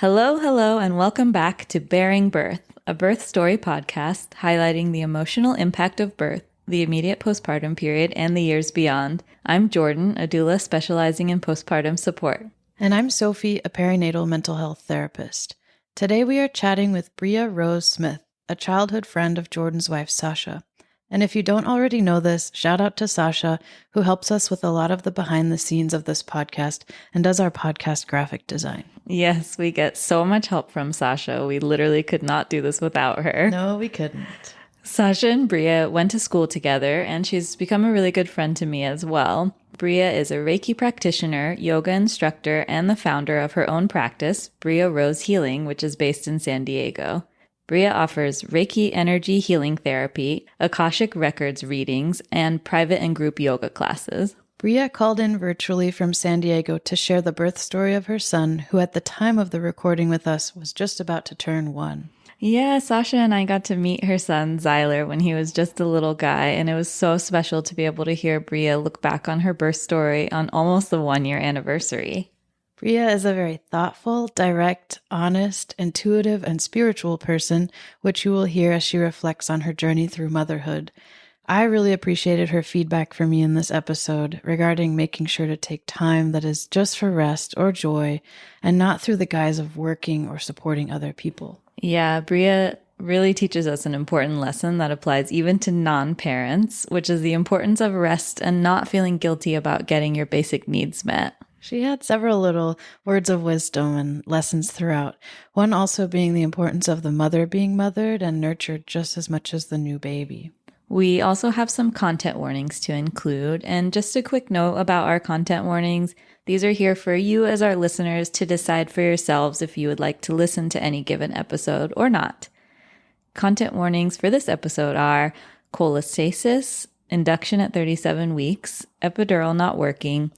Hello, hello, and welcome back to Bearing Birth, a birth story podcast highlighting the emotional impact of birth, the immediate postpartum period, and the years beyond. I'm Jordan, a doula specializing in postpartum support. And I'm Sophie, a perinatal mental health therapist. Today we are chatting with BreaRose Smith, a childhood friend of Jordan's wife, Sasha. And if you don't already know this, shout out to Sasha, who helps us with a lot of the behind the scenes of this podcast and does our podcast graphic design. Yes, we get so much help from Sasha. We literally could not do this without her. No, we couldn't. Sasha and Brea went to school together, and she's become a really good friend to me as well. Brea is a Reiki practitioner, yoga instructor, and the founder of her own practice, BreaRose Healing, which is based in San Diego. Brea offers Reiki energy healing therapy, Akashic Records readings, and private and group yoga classes. Brea called in virtually from San Diego to share the birth story of her son, who at the time of the recording with us was just about to turn 1. Yeah, Sasha and I got to meet her son, Zyler, when he was just a little guy, and it was so special to be able to hear Brea look back on her birth story on almost the 1-year anniversary. Brea is a very thoughtful, direct, honest, intuitive, and spiritual person, which you will hear as she reflects on her journey through motherhood. I really appreciated her feedback for me in this episode regarding making sure to take time that is just for rest or joy and not through the guise of working or supporting other people. Yeah, Brea really teaches us an important lesson that applies even to non-parents, which is the importance of rest and not feeling guilty about getting your basic needs met. She had several little words of wisdom and lessons throughout, one also being the importance of the mother being mothered and nurtured just as much as the new baby. We also have some content warnings to include, and just a quick note about our content warnings. These are here for you as our listeners to decide for yourselves if you would like to listen to any given episode or not. Content warnings for this episode are cholestasis, induction at 37 weeks, epidural not working,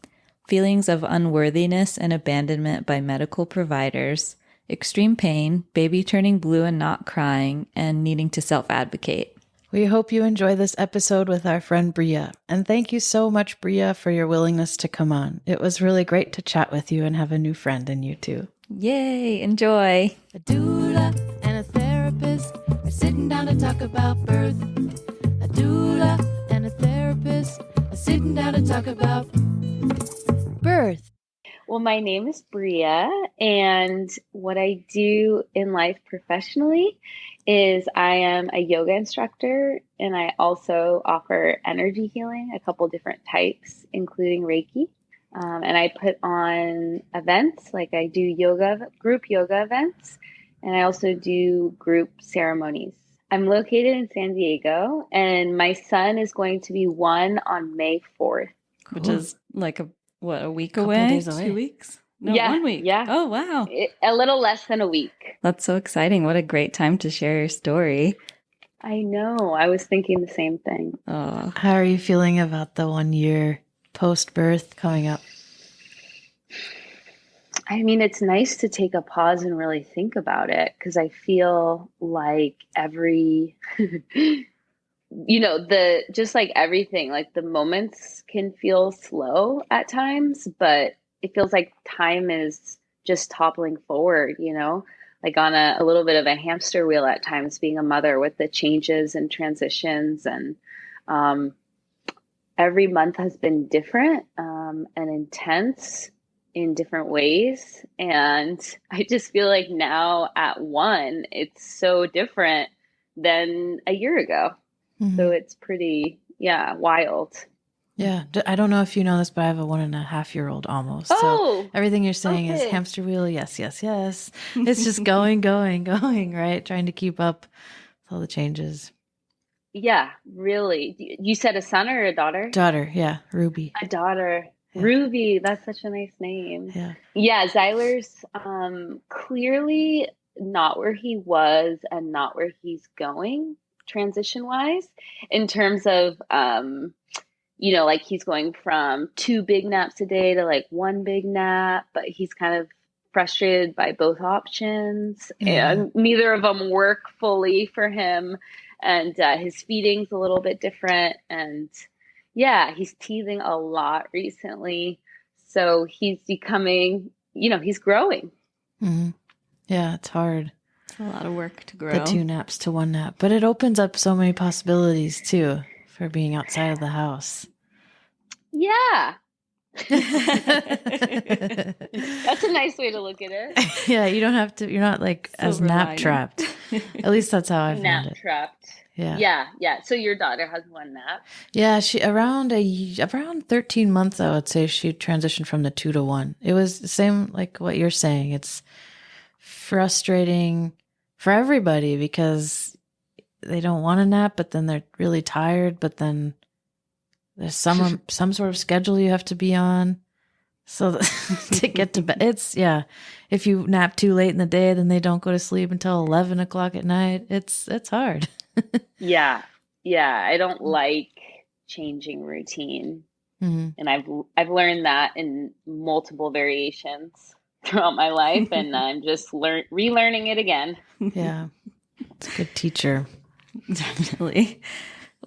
feelings of unworthiness and abandonment by medical providers, extreme pain, baby turning blue and not crying, and needing to self-advocate. We hope you enjoy this episode with our friend Brea. And thank you so much, Brea, for your willingness to come on. It was really great to chat with you and have a new friend in you too. Yay, enjoy. A doula and a therapist are sitting down to talk about birth. A doula and a therapist are sitting down to talk about birth. Well, my name is Brea, and what I do in life professionally is I am a yoga instructor, and I also offer energy healing, a couple different types, including Reiki. And I put on events, like I do group yoga events, and I also do group ceremonies. I'm located in San Diego, and my son is going to be 1 on May 4th. Which is like a week Couple away? days away. 2 weeks? No, Yeah, 1 week. yeah. Oh, wow. A little less than a week. That's so exciting. What a great time to share your story. I know. I was thinking the same thing. Oh, How are you feeling about the 1 year post-birth coming up? I mean, it's nice to take a pause and really think about it, because I feel like just like everything, like the moments can feel slow at times, but it feels like time is just toppling forward, like on a little bit of a hamster wheel at times, being a mother with the changes and transitions. And every month has been different and intense in different ways. And I just feel like now at 1, it's so different than a year ago. Mm-hmm. So it's pretty, wild. Yeah, I don't know if you know this, but I have a 1.5-year-old almost. Oh, so everything you're saying is okay. hamster wheel. Yes, yes, yes. It's just going, right? Trying to keep up with all the changes. Yeah, really. You said a son or a daughter? Daughter, yeah, Ruby. A daughter. Yeah. Ruby, that's such a nice name. Yeah. Yeah, Zyler's clearly not where he was and not where he's going transition-wise, in terms of, like he's going from 2 big naps a day to like 1 big nap, but he's kind of frustrated by both options, and neither of them work fully for him. And his feeding's a little bit different. And yeah, he's teething a lot recently. So he's becoming, he's growing. Mm-hmm. Yeah, it's hard. It's a lot of work to grow. The 2 naps to 1 nap. But it opens up so many possibilities too for being outside of the house. Yeah. That's a nice way to look at it. Yeah, you don't have to, you're not like as Silver nap lining. trapped. At least that's how I found Nap it. trapped. Yeah. Yeah. So your daughter has 1 nap. Yeah, she around 13 months, I would say she transitioned from the 2 to 1. It was the same like what you're saying. It's frustrating for everybody because they don't want to nap, but then they're really tired, but then there's some sort of schedule you have to be on. So to get to bed, if you nap too late in the day, then they don't go to sleep until 11 o'clock at night. It's hard. Yeah. I don't like changing routine. Mm-hmm. And I've learned that in multiple variations throughout my life, and I'm just relearning it again. Yeah. It's a good teacher. Definitely.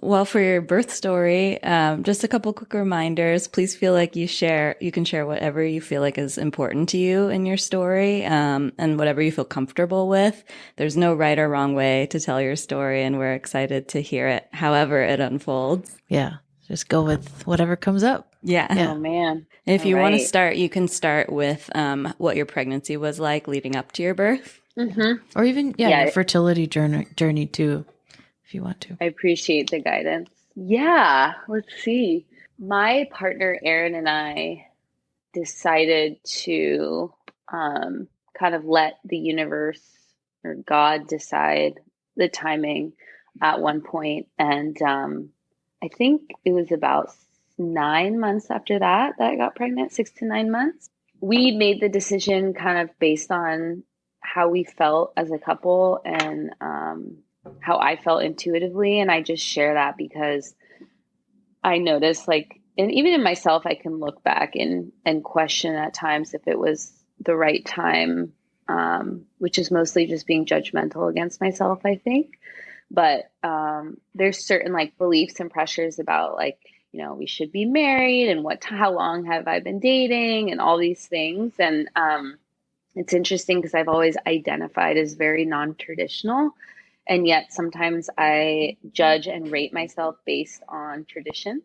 Well, for your birth story, just a couple quick reminders. Please feel like you can share whatever you feel like is important to you in your story, and whatever you feel comfortable with. There's no right or wrong way to tell your story, and we're excited to hear it however it unfolds. Yeah. Just go with whatever comes up. Yeah. Oh, man. And if you want to right. start, you can start with what your pregnancy was like leading up to your birth. Mm-hmm. Or even, your fertility journey too, if you want to. I appreciate the guidance. Yeah, let's see. My partner, Aaron, and I decided to kind of let the universe or God decide the timing at one point. And I think it was about 9 months after that I got pregnant, 6 to 9 months. We made the decision kind of based on how we felt as a couple and how I felt intuitively. And I just share that because I noticed and even in myself, I can look back and question at times if it was the right time, which is mostly just being judgmental against myself, I think. But there's certain beliefs and pressures about we should be married and how long have I been dating and all these things. And it's interesting because I've always identified as very non-traditional. And yet sometimes I judge and rate myself based on tradition.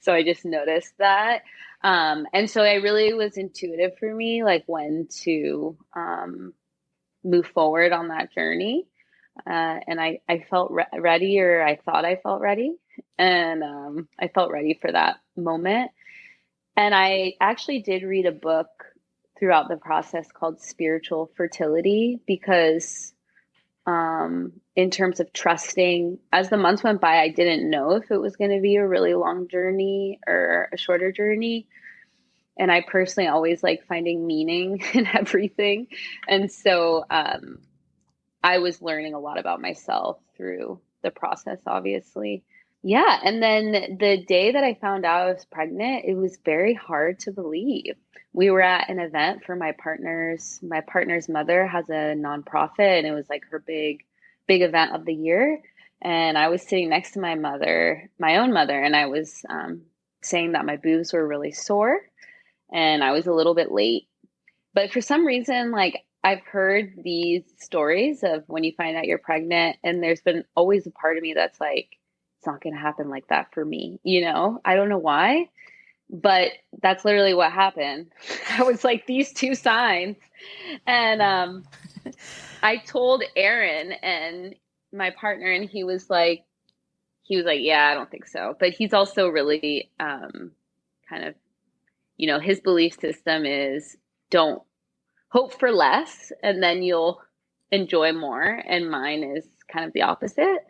So I just noticed that. And so it really was intuitive for me, when to move forward on that journey. And I felt ready, or I thought I felt ready. And I felt ready for that moment. And I actually did read a book throughout the process called Spiritual Fertility because in terms of trusting, as the months went by, I didn't know if it was going to be a really long journey or a shorter journey. And I personally always like finding meaning in everything. And so I was learning a lot about myself through the process, obviously. Yeah. And then the day that I found out I was pregnant, it was very hard to believe. We were at an event for my partner's mother has a nonprofit, and it was her big event of the year. And I was sitting next to my own mother, and I was saying that my boobs were really sore and I was a little bit late. But for some reason, I've heard these stories of when you find out you're pregnant, and there's been always a part of me that's it's not going to happen like that for me. I don't know why, but that's literally what happened. I was these two signs. And I told Aaron and my partner, and he was like, yeah, I don't think so. But he's also really kind of, his belief system is don't hope for less and then you'll enjoy more. And mine is kind of the opposite.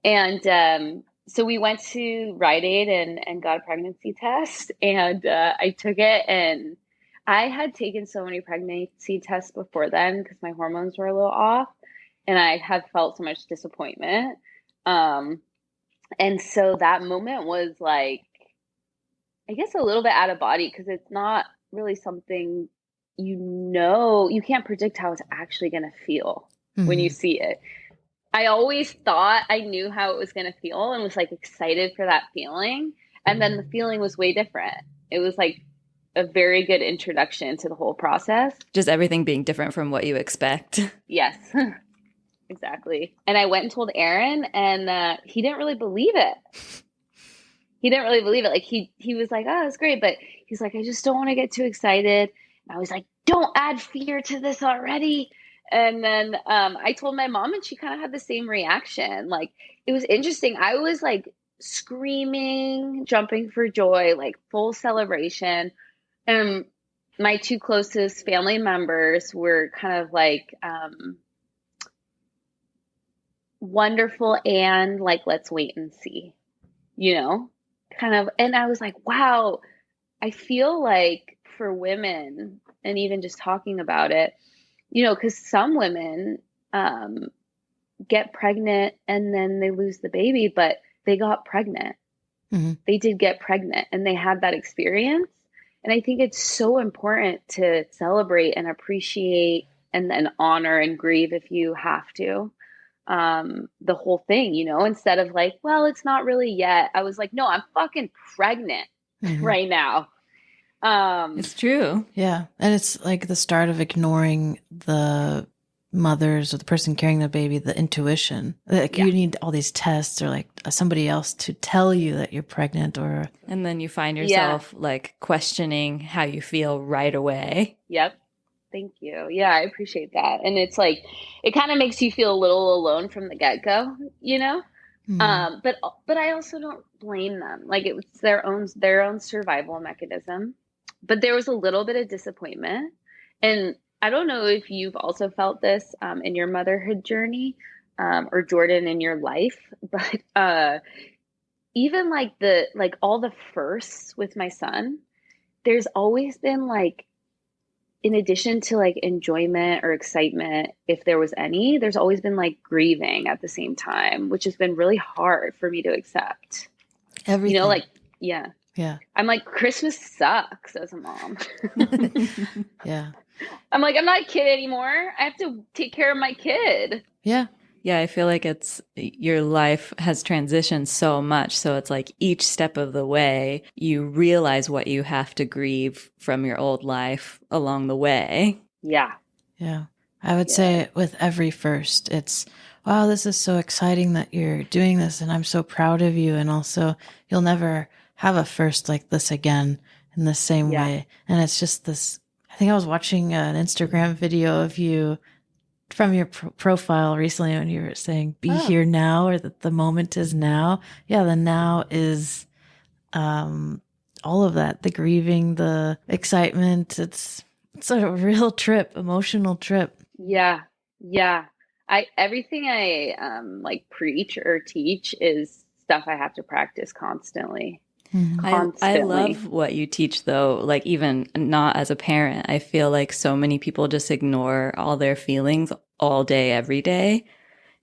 And so we went to Rite Aid and got a pregnancy test, and I took it, and I had taken so many pregnancy tests before then because my hormones were a little off, and I had felt so much disappointment. And so that moment was I guess a little bit out of body because it's not really something you can't predict how it's actually going to feel when you see it. I always thought I knew how it was going to feel and was excited for that feeling. And then the feeling was way different. It was a very good introduction to the whole process. Just everything being different from what you expect. Yes, exactly. And I went and told Aaron, and he didn't really believe it. He didn't really believe it. Like he was like, oh, that's great. But he's like, I just don't want to get too excited. And I was like, don't add fear to this already. And then I told my mom, and she kind of had the same reaction. Like, it was interesting. I was like screaming, jumping for joy, like full celebration. And my two closest family members were kind of like wonderful and like, let's wait and see, kind of. And I was like, wow, I feel like for women, and even just talking about it, because some women get pregnant and then they lose the baby, but they got pregnant. Mm-hmm. They did get pregnant and they had that experience. And I think it's so important to celebrate and appreciate and then honor and grieve if you have to, the whole thing, instead of like, well, it's not really yet. I was like, no, I'm fucking pregnant right now. It's true. Yeah. And it's like the start of ignoring the mothers or the person carrying the baby, the intuition. Like you need all these tests or like somebody else to tell you that you're pregnant and then you find yourself like questioning how you feel right away. Yep. Thank you. Yeah, I appreciate that. And it's like, it kind of makes you feel a little alone from the get-go, But I also don't blame them. Like, it was their own survival mechanism. But there was a little bit of disappointment. And I don't know if you've also felt this in your motherhood journey, or Jordan in your life, but even like all the firsts with my son, there's always been like, in addition to like enjoyment or excitement, if there was any, there's always been like grieving at the same time, which has been really hard for me to accept. everything. Yeah. I'm like, Christmas sucks as a mom. Yeah. I'm like, I'm not a kid anymore. I have to take care of my kid. Yeah. Yeah, I feel like your life has transitioned so much. So it's like each step of the way, you realize what you have to grieve from your old life along the way. Yeah. Yeah. I would say with every first, it's, wow, this is so exciting that you're doing this. And I'm so proud of you. And also, you'll never have a first like this again in the same way. And it's just this, I think I was watching an Instagram video of you from your profile recently when you were saying be here now, or that the moment is now. Yeah, the now is all of that, the grieving, the excitement. It's a real trip, emotional trip. Yeah. Everything I like preach or teach is stuff I have to practice constantly. I love what you teach, though. Like, even not as a parent, I feel like so many people just ignore all their feelings all day, every day,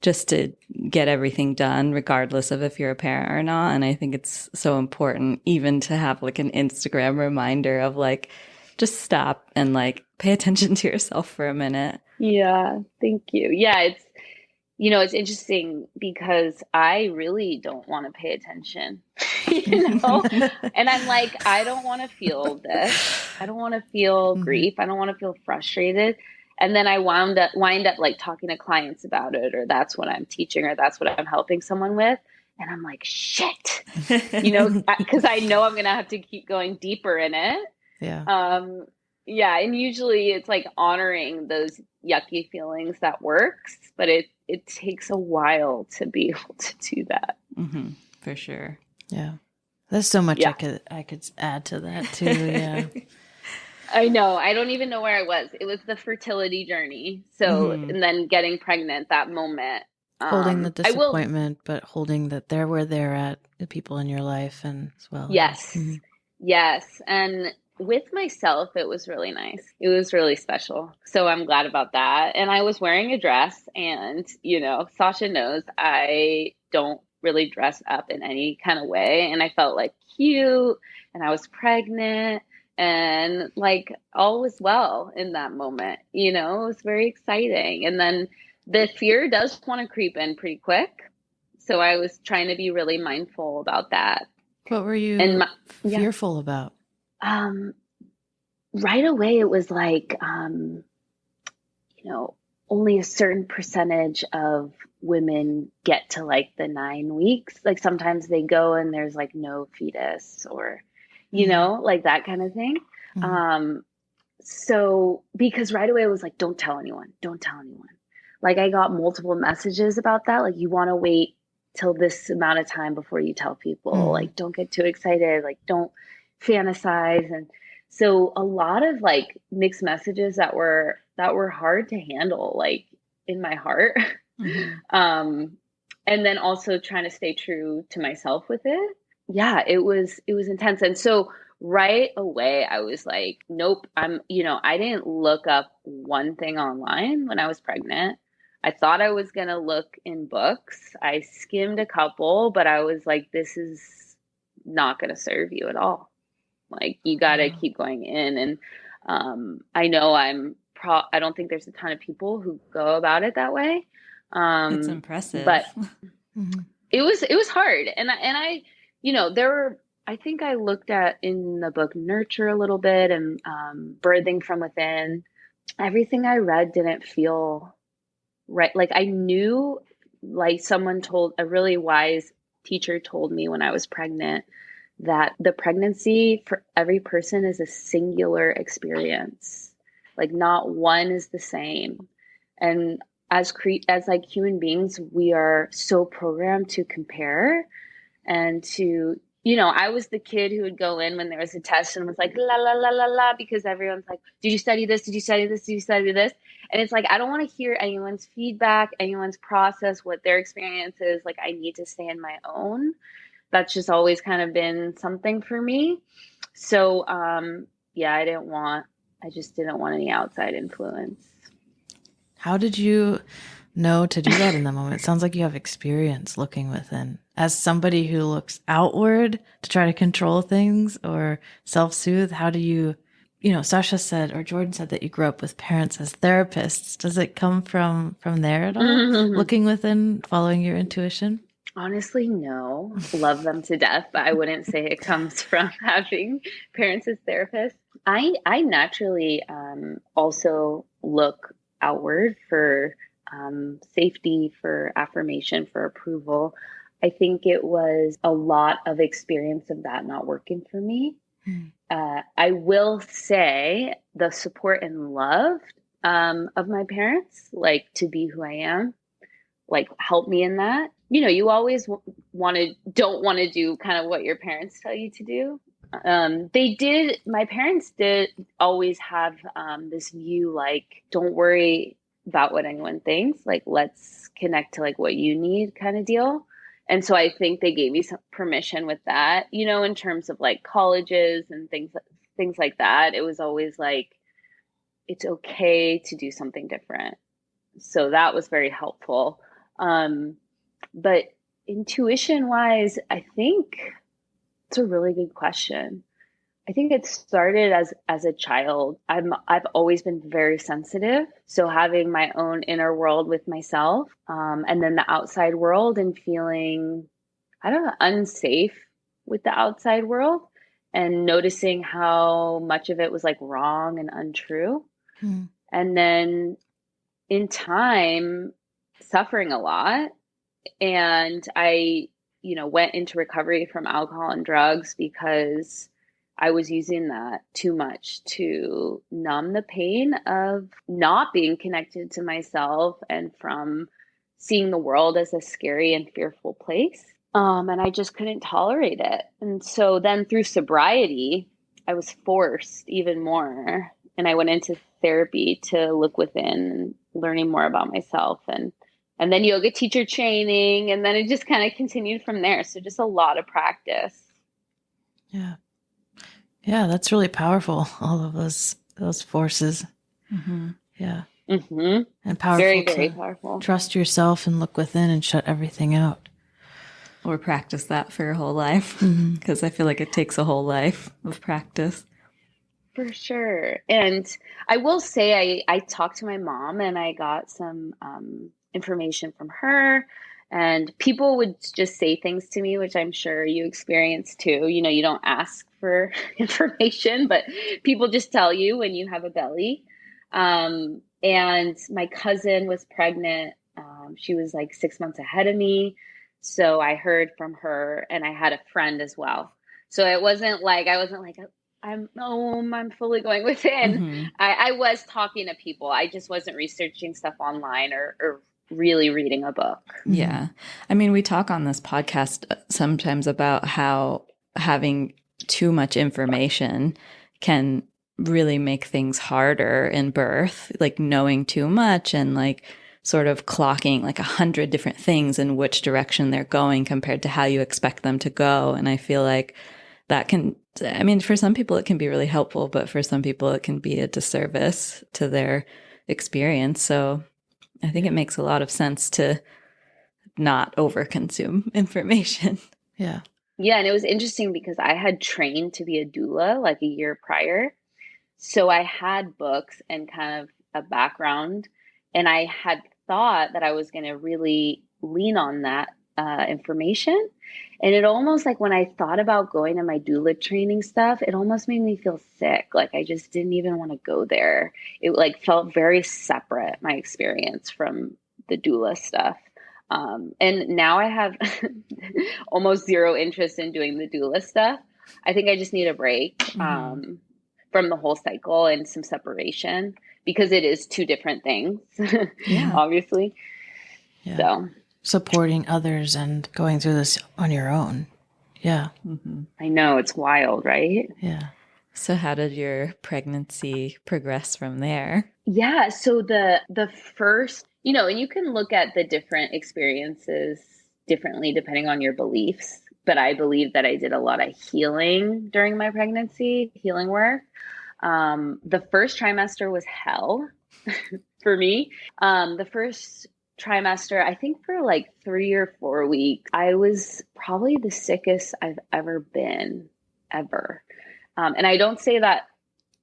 just to get everything done, regardless of if you're a parent or not. And I think it's so important even to have like an Instagram reminder of like, just stop and like pay attention to yourself for a minute. Yeah, thank you. Yeah, it's interesting because I really don't want to pay attention, and I'm like, I don't want to feel this. I don't want to feel grief. I don't want to feel frustrated. And then I wind up like talking to clients about it, or that's what I'm teaching, or that's what I'm helping someone with. And I'm like, shit, because I know I'm going to have to keep going deeper in it. Yeah. Yeah. And usually it's like honoring those yucky feelings that works, but it takes a while to be able to do that. Mm-hmm, for sure. Yeah. There's so much I could add to that too. Yeah. I know. I don't even know where I was. It was the fertility journey. So, and then getting pregnant, that moment. Holding the disappointment, but holding that they're where they're at, the people in your life and as well. Yes. Yes. And with myself, it was really nice. It was really special. So I'm glad about that. And I was wearing a dress, and, Sasha knows I don't really dress up in any kind of way. And I felt like cute, and I was pregnant, and like all was well in that moment. It was very exciting. And then the fear does want to creep in pretty quick. So I was trying to be really mindful about that. What were you fearful about? right away it was like, only a certain percentage of women get to like the 9 weeks. Like sometimes they go and there's like no fetus or, like that kind of thing. So because right away it was like, don't tell anyone, don't tell anyone. Like I got multiple messages about that. Like you want to wait till this amount of time before you tell people, like, don't get too excited. Like don't fantasize. And so a lot of like mixed messages that were hard to handle, like in my heart. And then also trying to stay true to myself with it. Yeah, it was intense. And so right away I was like, nope, I didn't look up one thing online when I was pregnant. I thought I was going to look in books. I skimmed a couple, but I was like, this is not going to serve you at all. Like you got to keep going in. And I know I don't think there's a ton of people who go about it that way. It's impressive. But it was hard. And I I think I looked at in the book Nurture a little bit and Birthing from Within. Everything I read didn't feel right. Like I knew, like a really wise teacher told me when I was pregnant that the pregnancy for every person is a singular experience. Like not one is the same. And as like human beings, we are so programmed to compare and to, I was the kid who would go in when there was a test and was like, la, la, la, la, la, because everyone's like, did you study this? Did you study this? Did you study this? And it's like, I don't want to hear anyone's feedback, anyone's process, what their experience is. Like, I need to stay in my own. That's just always kind of been something for me. So, I just didn't want any outside influence. How did you know to do that in the moment? It sounds like you have experience looking within. As somebody who looks outward to try to control things or self-soothe, how do you, Sasha said, or Jordan said that you grew up with parents as therapists. Does it come from there at all? Looking within, following your intuition? Honestly, no. Love them to death, but I wouldn't say it comes from having parents as therapists. I naturally also look outward for safety, for affirmation, for approval. I think it was a lot of experience of that not working for me. I will say the support and love of my parents, like to be who I am, like help me in that. You always don't want to do kind of what your parents tell you to do. My parents did always have this view, like, don't worry about what anyone thinks, like, let's connect to like what you need kind of deal. And so I think they gave me some permission with that, in terms of like colleges and things like that. It was always like, it's okay to do something different. So that was very helpful. But intuition wise, I think it's a really good question. I think it started as a child. I've always been very sensitive. So having my own inner world with myself, and then the outside world, and feeling, I don't know, unsafe with the outside world, and noticing how much of it was like wrong and untrue. And then in time, suffering a lot. And I, went into recovery from alcohol and drugs because I was using that too much to numb the pain of not being connected to myself and from seeing the world as a scary and fearful place. And I just couldn't tolerate it. And so then through sobriety, I was forced even more. And I went into therapy to look within and learning more about myself, and then yoga teacher training. And then it just kind of continued from there. So just a lot of practice. Yeah. Yeah, that's really powerful. All of those forces. Yeah. And powerful. Very, very powerful. Trust yourself and look within and shut everything out. Or practice that for your whole life. Because I feel like it takes a whole life of practice. For sure. And I will say I talked to my mom and I got some information from her, and people would just say things to me, which I'm sure you experience too. You don't ask for information, but people just tell you when you have a belly. And my cousin was pregnant. She was like 6 months ahead of me. So I heard from her, and I had a friend as well. So it wasn't like, I wasn't like, I'm fully going within. Mm-hmm. I was talking to people. I just wasn't researching stuff online or really reading a book. Yeah. I mean, we talk on this podcast sometimes about how having too much information can really make things harder in birth, like knowing too much and like sort of clocking like 100 different things in which direction they're going compared to how you expect them to go. And I feel like that can, I mean, for some people it can be really helpful, but for some people it can be a disservice to their experience. So I think it makes a lot of sense to not overconsume information. Yeah. Yeah. And it was interesting because I had trained to be a doula like a year prior. So I had books and kind of a background, and I had thought that I was going to really lean on that information. And it almost like when I thought about going to my doula training stuff, it almost made me feel sick. Like I just didn't even want to go there. It like felt very separate, my experience from the doula stuff. And now I have almost zero interest in doing the doula stuff. I think I just need a break from the whole cycle and some separation, because it is two different things, obviously. Yeah. So Supporting others and going through this on your own. Yeah. I know, it's wild, right? Yeah. So how did your pregnancy progress from there? Yeah. So the first, and you can look at the different experiences differently depending on your beliefs. But I believe that I did a lot of healing during my pregnancy, healing work. The first trimester was hell for me. The first trimester, I think for like 3 or 4 weeks, I was probably the sickest I've ever been, ever. And I don't say that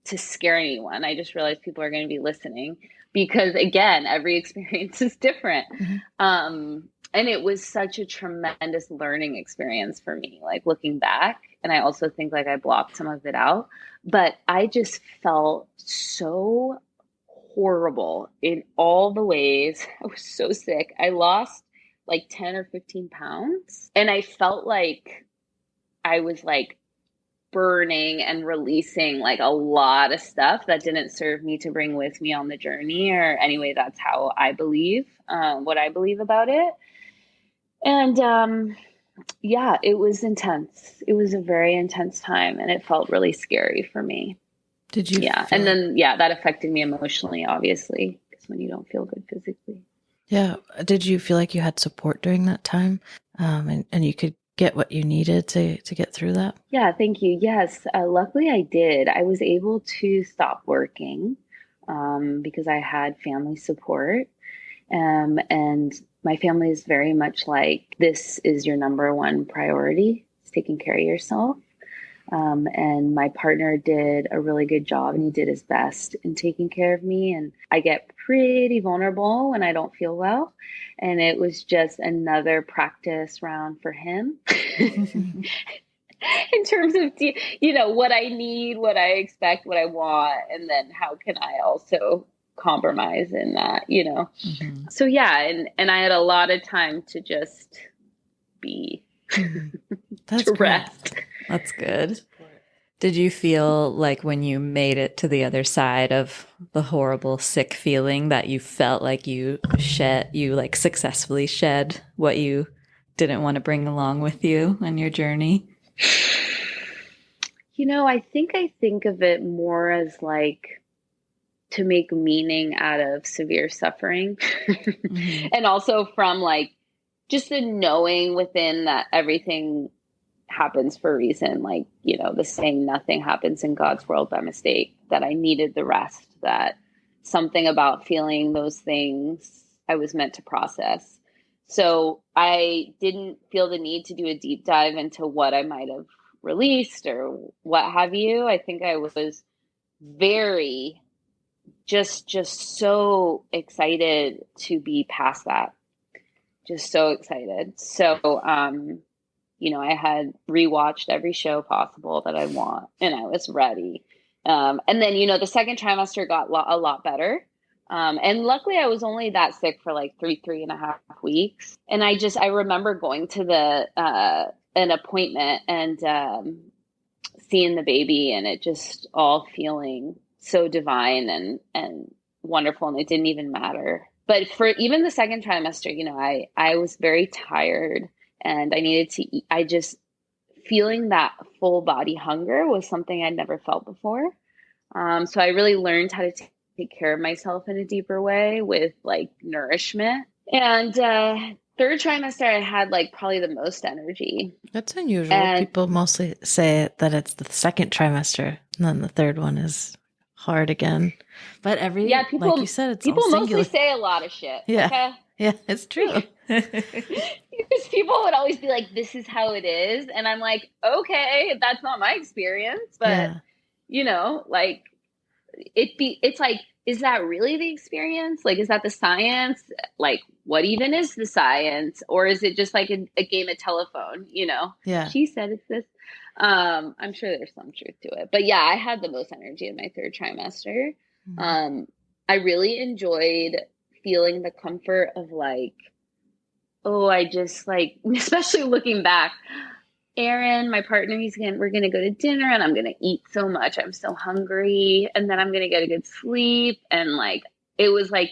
to scare anyone. I just realized people are going to be listening because, again, every experience is different. And it was such a tremendous learning experience for me, like looking back. And I also think like I blocked some of it out, but I just felt so horrible in all the ways. I was so sick. I lost like 10 or 15 pounds. And I felt like I was like burning and releasing like a lot of stuff that didn't serve me to bring with me on the journey. Or anyway, that's how I believe, what I believe about it. And yeah, it was intense. It was a very intense time, and it felt really scary for me. Did you? Yeah. And then, that affected me emotionally, obviously, because when you don't feel good physically. Yeah. Did you feel like you had support during that time, and you could get what you needed to get through that? Yeah, thank you. Yes, luckily I did. I was able to stop working because I had family support. And my family is very much like, this is your number one priority. It's taking care of yourself. And my partner did a really good job, and he did his best in taking care of me. And I get pretty vulnerable when I don't feel well. And it was just another practice round for him in terms of, what I need, what I expect, what I want, and then how can I also compromise in that, So yeah, and I had a lot of time to just be That's to great. rest. That's good. Did you feel like when you made it to the other side of the horrible sick feeling that you felt like you like successfully shed what you didn't want to bring along with you on your journey? I think of it more as like to make meaning out of severe suffering. And also from like just the knowing within that everything happens for a reason. Like, the saying, nothing happens in God's world by mistake, that I needed the rest, that something about feeling those things I was meant to process. So I didn't feel the need to do a deep dive into what I might have released or what have you. I think I was very just so excited to be past that. Just so excited. So, I had rewatched every show possible that I want, and I was ready. And then, the second trimester got a lot better. And luckily I was only that sick for like 3.5 weeks. And I remember going to an appointment and, seeing the baby, and it just all feeling so divine and wonderful. And it didn't even matter. But for even the second trimester, I was very tired and I needed to eat. Feeling that full body hunger was something I'd never felt before. So I really learned how to take care of myself in a deeper way with like nourishment. And third trimester, I had like probably the most energy. That's unusual. And people mostly say that it's the second trimester, and then the third one is hard again. But people, like you said, it's people all singular. mostly say a lot of shit. Yeah, okay? yeah, it's true. Because people would always be like, "This is how it is," and I'm like, "Okay, that's not my experience." But like it's like, is that really the experience? Like, is that the science? Like, what even is the science? Or is it just like a game of telephone? Yeah. She said it's this. I'm sure there's some truth to it. But yeah, I had the most energy in my third trimester. Mm-hmm. I really enjoyed feeling the comfort of like, I just like, especially looking back, Aaron, my partner, we're going to go to dinner and I'm going to eat so much. I'm so hungry. And then I'm going to get a good sleep. And like, it was like,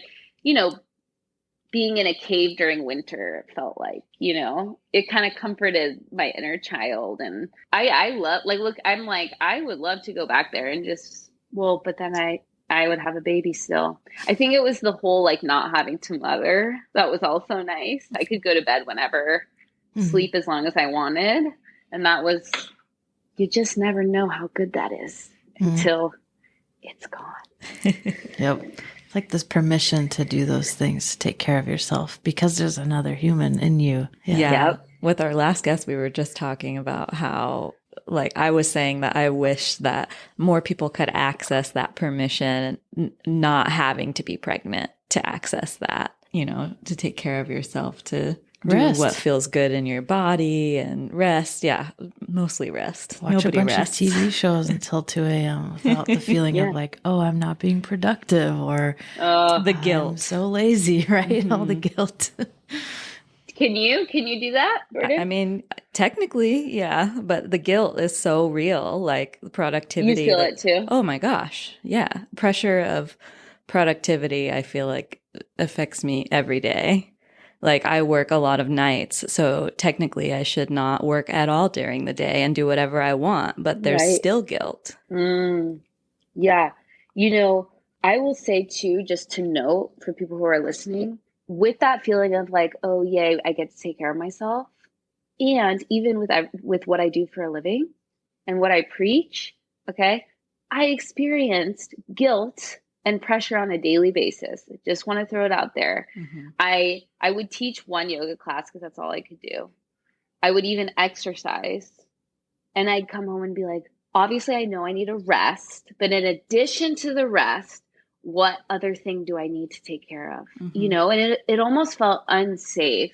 being in a cave during winter felt like, it kind of comforted my inner child. And I love, like, look, I'm like, I would love to go back there and just, but then I would have a baby still. I think it was the whole, like, not having to mother. That was also nice. I could go to bed whenever, sleep as long as I wanted. And that was, you just never know how good that is until it's gone. Yep. It's like this permission to do those things, to take care of yourself because there's another human in you. Yeah. Yep. With our last guest, we were just talking about how, like, I was saying that I wish that more people could access that permission, not having to be pregnant to access that, to take care of yourself, to do what feels good in your body and rest. Yeah, mostly rest. Watch Nobody a bunch rests. of TV shows until 2 a.m. without the feeling of like, I'm not being productive, or the guilt. I'm so lazy, right? All the guilt. Can you do that, Jordan? I mean, technically, yeah, but the guilt is so real, like the productivity. You feel it too? Oh my gosh. Yeah. Pressure of productivity, I feel like affects me every day. Like, I work a lot of nights, so technically I should not work at all during the day and do whatever I want, but there's still guilt. Yeah. I will say too, just to note for people who are listening, with that feeling of like, oh yay, I get to take care of myself. And even with what I do for a living and what I preach, okay, I experienced guilt and pressure on a daily basis. I just want to throw it out there. I would teach one yoga class because that's all I could do. I would even exercise, and I'd come home and be like, obviously I know I need a rest, but in addition to the rest, what other thing do I need to take care of? And it almost felt unsafe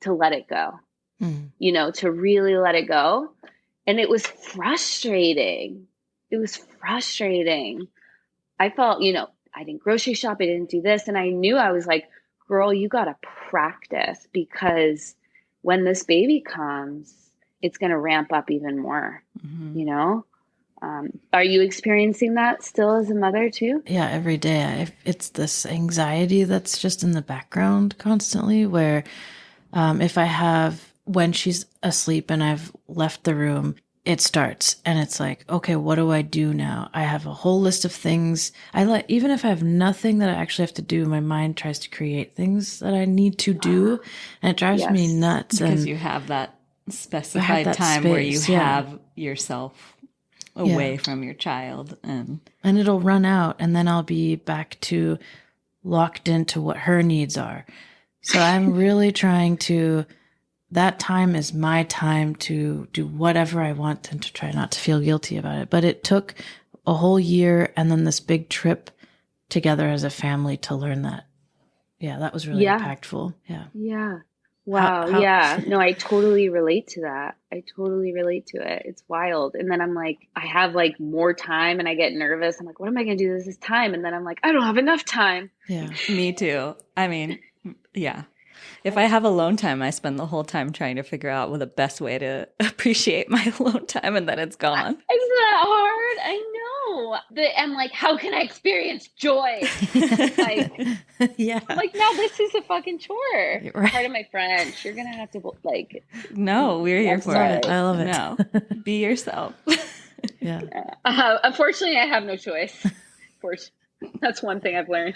to let it go, to really let it go. And it was frustrating. I felt, I didn't grocery shop. I didn't do this. And I knew, I was like, girl, you got to practice, because when this baby comes, it's going to ramp up even more, Are you experiencing that still as a mother too? Yeah, every day. It's this anxiety that's just in the background constantly, where when she's asleep and I've left the room, it starts and it's like, okay, what do I do now? I have a whole list of things. Even if I have nothing that I actually have to do, my mind tries to create things that I need to do, and it drives me nuts. Because you have that specified time where you have yourself away from your child, and it'll run out, and then I'll be back to locked into what her needs are. So I'm really trying to, that time is my time to do whatever I want and to try not to feel guilty about it. But it took a whole year and then this big trip together as a family to learn that. Yeah, that was really impactful. Yeah. Yeah. Wow. How Yeah. No, I totally relate to that. I totally relate to it. It's wild. And then I'm like, I have like more time and I get nervous. I'm like, what am I going to do this time? And then I'm like, I don't have enough time. yeah. Me too. I mean, yeah. If I have alone time, I spend the whole time trying to figure out what the best way to appreciate my alone time, and then it's gone. Isn't that hard? I know. I'm like, how can I experience joy? Like, Yeah. I'm like, no, this is a fucking chore. Right. Pardon my French. You're going to have to like, No, we're here for Love it. it. I love it. No, be yourself. Yeah. unfortunately, I have no choice. That's one thing I've learned.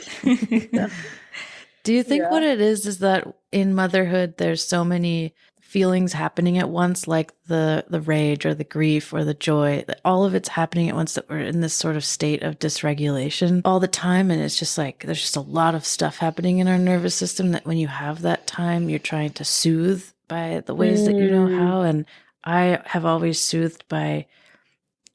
Do you think Yeah. what it is that in motherhood, there's so many feelings happening at once, like the rage or the grief or the joy, that all of it's happening at once, that we're in this sort of state of dysregulation all the time. And it's just like, there's just a lot of stuff happening in our nervous system that when you have that time, you're trying to soothe by the ways that you know how. And I have always soothed by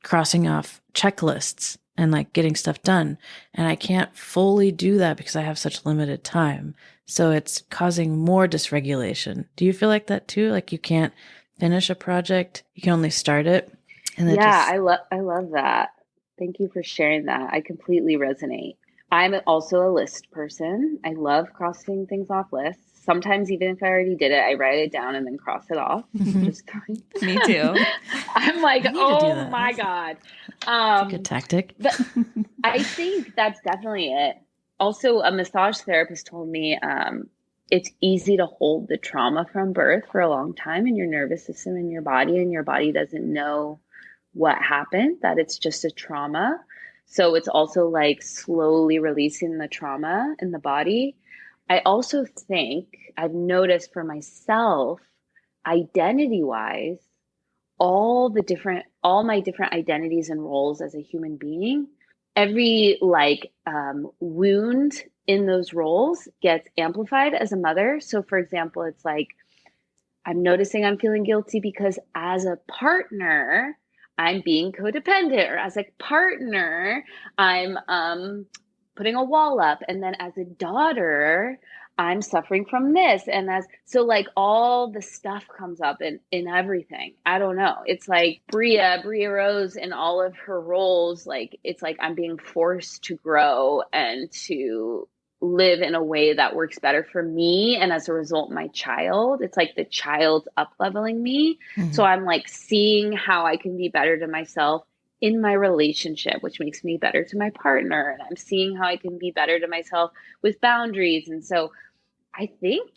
crossing off checklists and like getting stuff done. And I can't fully do that because I have such limited time. So it's causing more dysregulation. Do you feel like that too? Like you can't finish a project, you can only start it. And Yeah, I love that. Thank you for sharing that. I completely resonate. I'm also a list person. I love crossing things off lists. Sometimes even if I already did it, I write it down and then cross it off. Just fine. Me too. I'm like, I need to do oh that. my God. It's a good tactic. But I think that's definitely it. Also, a massage therapist told me it's easy to hold the trauma from birth for a long time in your nervous system and your body doesn't know what happened, that it's just a trauma. So it's also like slowly releasing the trauma in the body. I also think I've noticed for myself, identity-wise, all my different identities and roles as a human being, every wound in those roles gets amplified as a mother. So for example, it's like, I'm noticing I'm feeling guilty because as a partner, I'm being codependent, or as a partner, I'm putting a wall up. And then as a daughter, I'm suffering from this. And so like all the stuff comes up in everything. I don't know. It's like BreaRose in all of her roles. Like, it's like I'm being forced to grow and to live in a way that works better for me. And as a result, my child, it's like the child's up leveling me. Mm-hmm. So I'm like seeing how I can be better to myself in my relationship, which makes me better to my partner. And I'm seeing how I can be better to myself with boundaries. And so I think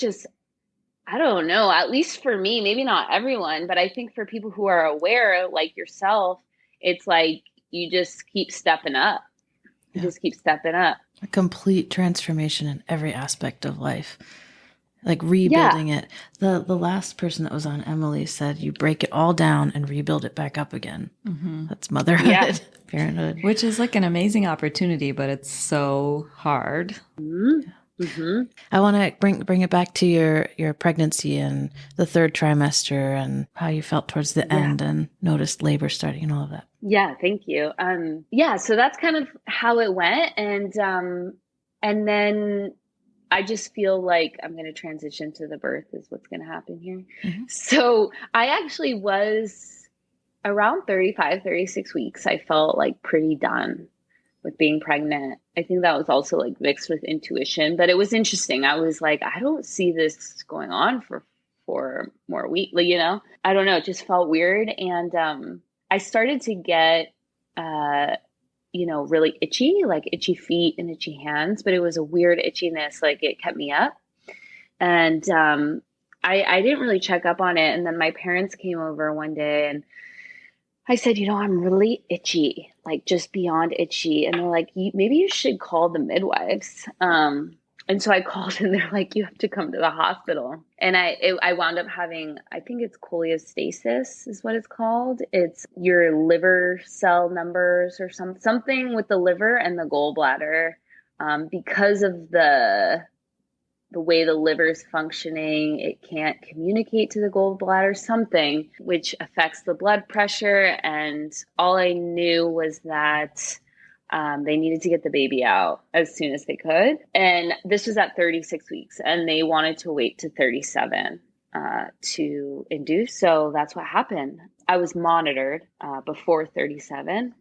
I don't know, at least for me, maybe not everyone, but I think for people who are aware, like yourself, it's like you just keep stepping up. You just keep stepping up. A complete transformation in every aspect of life. Like rebuilding it. The last person that was on, Emily, said you break it all down and rebuild it back up again. Mm-hmm. That's motherhood, parenthood. Which is like an amazing opportunity, but it's so hard. Mm-hmm. Mm-hmm. I want to bring it back to your pregnancy and the third trimester and how you felt towards the end and noticed labor starting and all of that. Yeah, thank you. So that's kind of how it went. And then I just feel like I'm going to transition to the birth is what's going to happen here. Mm-hmm. So I actually was around 35, 36 weeks. I felt like pretty done with being pregnant. I think that was also like mixed with intuition, but it was interesting. I was like, I don't see this going on for 4 more weeks. Like, I don't know. It just felt weird. And I started to get, really itchy, like itchy feet and itchy hands, but it was a weird itchiness. Like it kept me up. And I didn't really check up on it. And then my parents came over one day and I said, I'm really itchy, like just beyond itchy. And they're like, maybe you should call the midwives. And so I called and they're like, you have to come to the hospital. And I wound up having, I think it's cholestasis is what it's called. It's your liver cell numbers or something with the liver and the gallbladder. Because of the way the liver's functioning, it can't communicate to the gallbladder, something which affects the blood pressure. And all I knew was that they needed to get the baby out as soon as they could. And this was at 36 weeks and they wanted to wait to 37. to induce. So that's what happened. I was monitored before 37.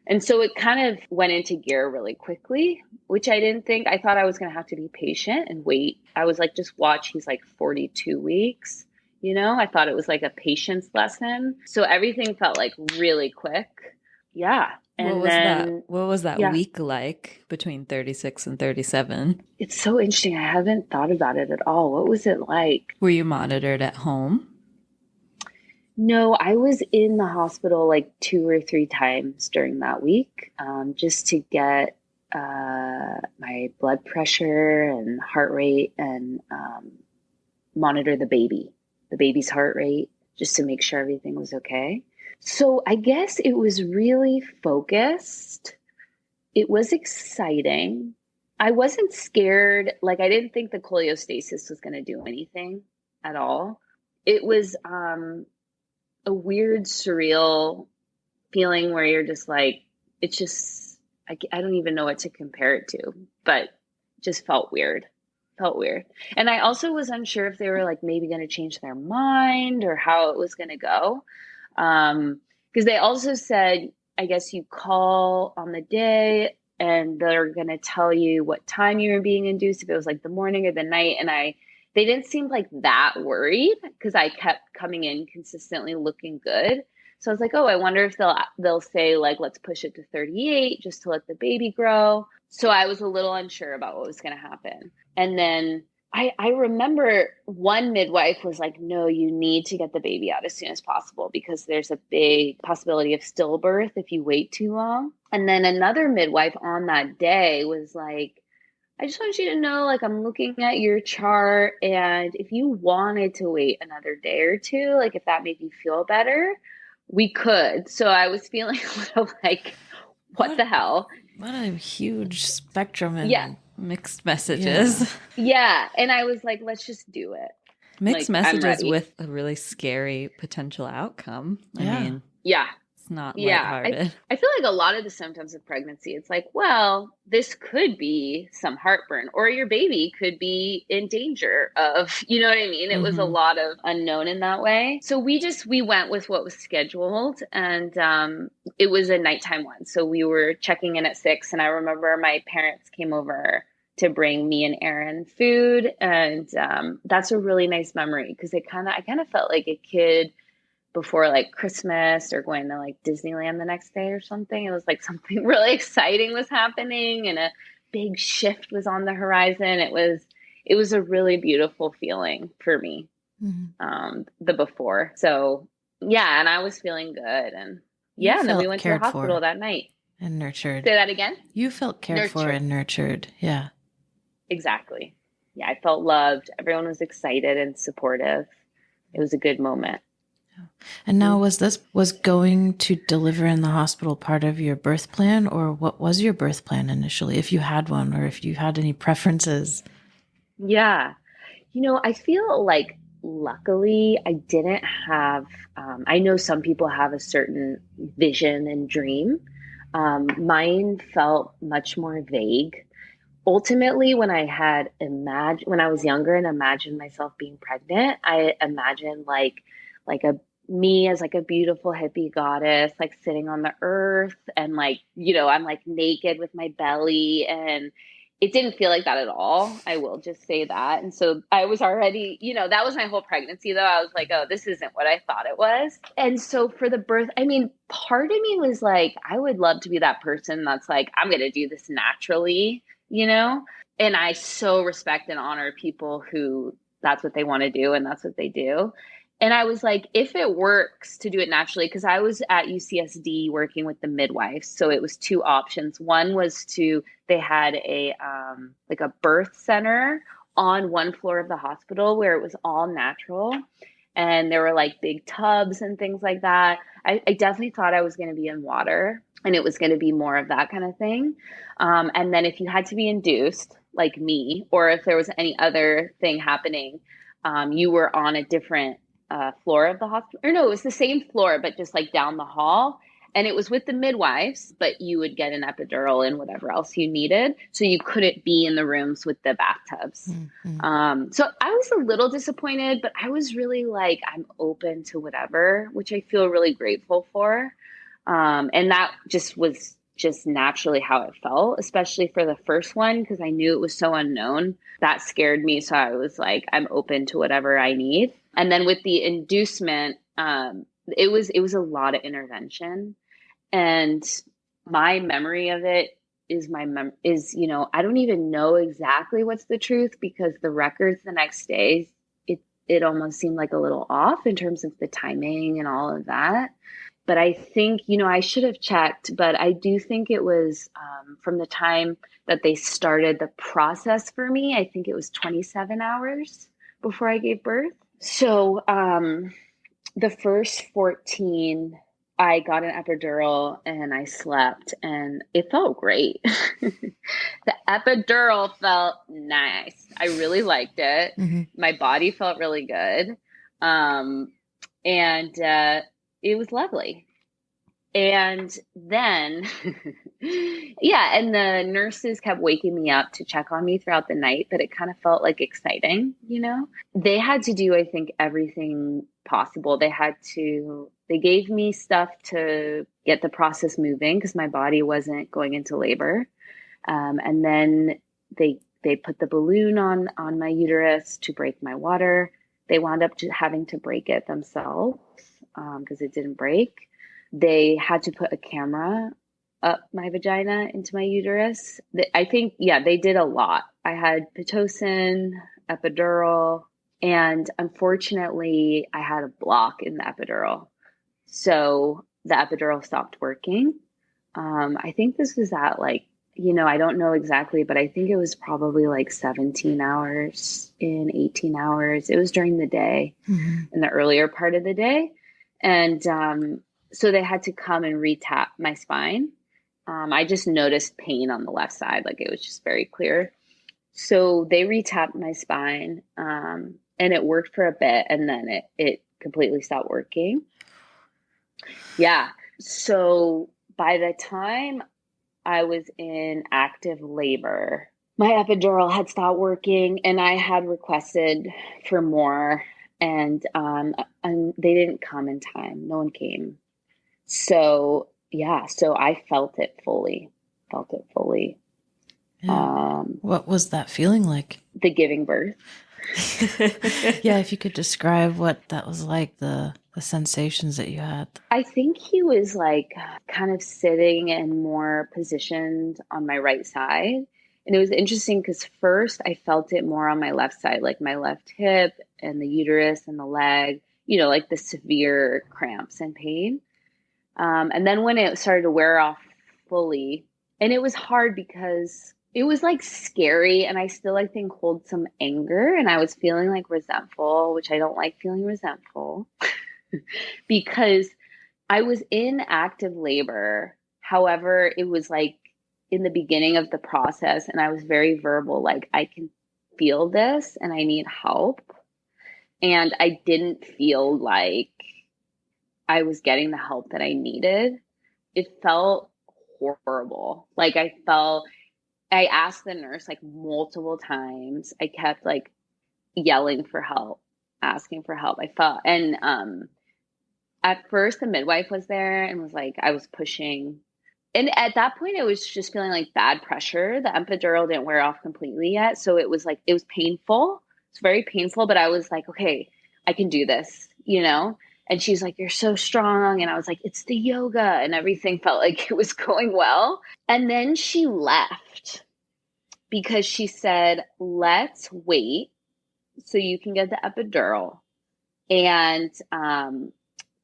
And so it kind of went into gear really quickly, which I didn't think. I thought I was going to have to be patient and wait. I was like, just watch. He's like 42 weeks. I thought it was like a patience lesson. So everything felt like really quick. Yeah. And what was that yeah. week like between 36 and 37? It's so interesting. I haven't thought about it at all. What was it like? Were you monitored at home? No, I was in the hospital like 2 or 3 times during that week, just to get my blood pressure and heart rate and monitor the baby's heart rate, just to make sure everything was okay. So I guess it was really focused. It was exciting. I wasn't scared. Like, I didn't think the cholestasis was going to do anything at all. It was a weird, surreal feeling where you're just like, it's just, I don't even know what to compare it to, but it just felt weird. And I also was unsure if they were like maybe going to change their mind or how it was going to go. Because they also said, I guess you call on the day and they're going to tell you what time you were being induced, if it was like the morning or the night. And they didn't seem like that worried because I kept coming in consistently looking good. So I was like, oh, I wonder if they'll say like, let's push it to 38 just to let the baby grow. So I was a little unsure about what was going to happen. And then I remember one midwife was like, no, you need to get the baby out as soon as possible because there's a big possibility of stillbirth if you wait too long. And then another midwife on that day was like, I just want you to know, like, I'm looking at your chart, and if you wanted to wait another day or two, like if that made you feel better, we could. So I was feeling a little like, what the hell? What a huge spectrum and mixed messages. Yeah. And I was like, let's just do it. Mixed messages with a really scary potential outcome. I mean, it's not lighthearted. I feel like a lot of the symptoms of pregnancy, it's like, well, this could be some heartburn, or your baby could be in danger of, you know what I mean? It was a lot of unknown in that way. So we went with what was scheduled, and it was a nighttime one. So we were checking in at 6, and I remember my parents came over to bring me and Aaron food. And that's a really nice memory because I kind of felt like a kid before like Christmas or going to like Disneyland the next day or something. It was like something really exciting was happening and a big shift was on the horizon. It was a really beautiful feeling for me, the before. So yeah, and I was feeling good. And and then we went to the hospital that night. And nurtured. Say that again? You felt cared for and nurtured. Yeah. Exactly. Yeah, I felt loved. Everyone was excited and supportive. It was a good moment. And now was going to deliver in the hospital part of your birth plan, or what was your birth plan initially, if you had one, or if you had any preferences? Yeah. I feel like luckily I didn't have, I know some people have a certain vision and dream. Mine felt much more vague. Ultimately, when I was younger and imagined myself being pregnant, I imagined like me as like a beautiful hippie goddess, like sitting on the earth and like, I'm like naked with my belly, and it didn't feel like that at all. I will just say that. And so I was already, that was my whole pregnancy though. I was like, oh, this isn't what I thought it was. And so for the birth, I mean, part of me was like, I would love to be that person that's like, I'm going to do this naturally, and I so respect and honor people who that's what they want to do and that's what they do. And I was like, if it works to do it naturally, because I was at UCSD working with the midwives. So it was 2 options. One was they had a birth center on one floor of the hospital where it was all natural. And there were like big tubs and things like that. I definitely thought I was going to be in water and it was going to be more of that kind of thing. And then if you had to be induced like me, or if there was any other thing happening, you were on a different floor of the hospital, or no, it was the same floor, but just like down the hall. And it was with the midwives, but you would get an epidural and whatever else you needed. So you couldn't be in the rooms with the bathtubs. So I was a little disappointed, but I was really like, I'm open to whatever, which I feel really grateful for. And that just was just naturally how it felt, especially for the first one, because I knew it was so unknown. That scared me. So I was like, I'm open to whatever I need. And then with the inducement, it was a lot of intervention. And my memory of it is I don't even know exactly what's the truth, because the records the next day, it almost seemed like a little off in terms of the timing and all of that. But I think, I should have checked, but I do think it was from the time that they started the process for me, I think it was 27 hours before I gave birth. So the first 14, I got an epidural and I slept and it felt great. The epidural felt nice. I really liked it. My body felt really good. And it was lovely. And then, and the nurses kept waking me up to check on me throughout the night, but it kind of felt like exciting, They had to do, I think, everything possible. They gave me stuff to get the process moving because my body wasn't going into labor. And then they put the balloon on my uterus to break my water. They wound up having to break it themselves because it didn't break. They had to put a camera up my vagina into my uterus. I think, they did a lot. I had Pitocin, epidural, and unfortunately, I had a block in the epidural. So the epidural stopped working. I think this was at I don't know exactly, but I think it was probably like 17 hours in 18 hours. It was during the day, in the earlier part of the day. And so they had to come and retap my spine. I just noticed pain on the left side. Like it was just very clear. So they retapped my spine and it worked for a bit. And then it completely stopped working. Yeah. So by the time I was in active labor, my epidural had stopped working and I had requested for more. And they didn't come in time. No one came. So I felt it fully. Yeah. What was that feeling like? The giving birth. Yeah, if you could describe what that was like, the sensations that you had. I think he was like kind of sitting and more positioned on my right side. And it was interesting because first I felt it more on my left side, like my left hip and the uterus and the leg, like the severe cramps and pain. And then when it started to wear off fully, and it was hard because it was like scary and I still, I think, hold some anger and I was feeling like resentful, which I don't like feeling resentful because I was in active labor. However, it was like in the beginning of the process and I was very verbal, like I can feel this and I need help. And I didn't feel like I was getting the help that I needed. It felt horrible. Like I asked the nurse like multiple times. I kept like yelling for help, asking for help. And at first the midwife was there and was like, I was pushing. And at that point, I was just feeling like bad pressure. The epidural didn't wear off completely yet. So it was painful. It's very painful, but I was like, okay, I can do this, And she's like, you're so strong. And I was like, it's the yoga. And everything felt like it was going well. And then she left because she said, let's wait so you can get the epidural. And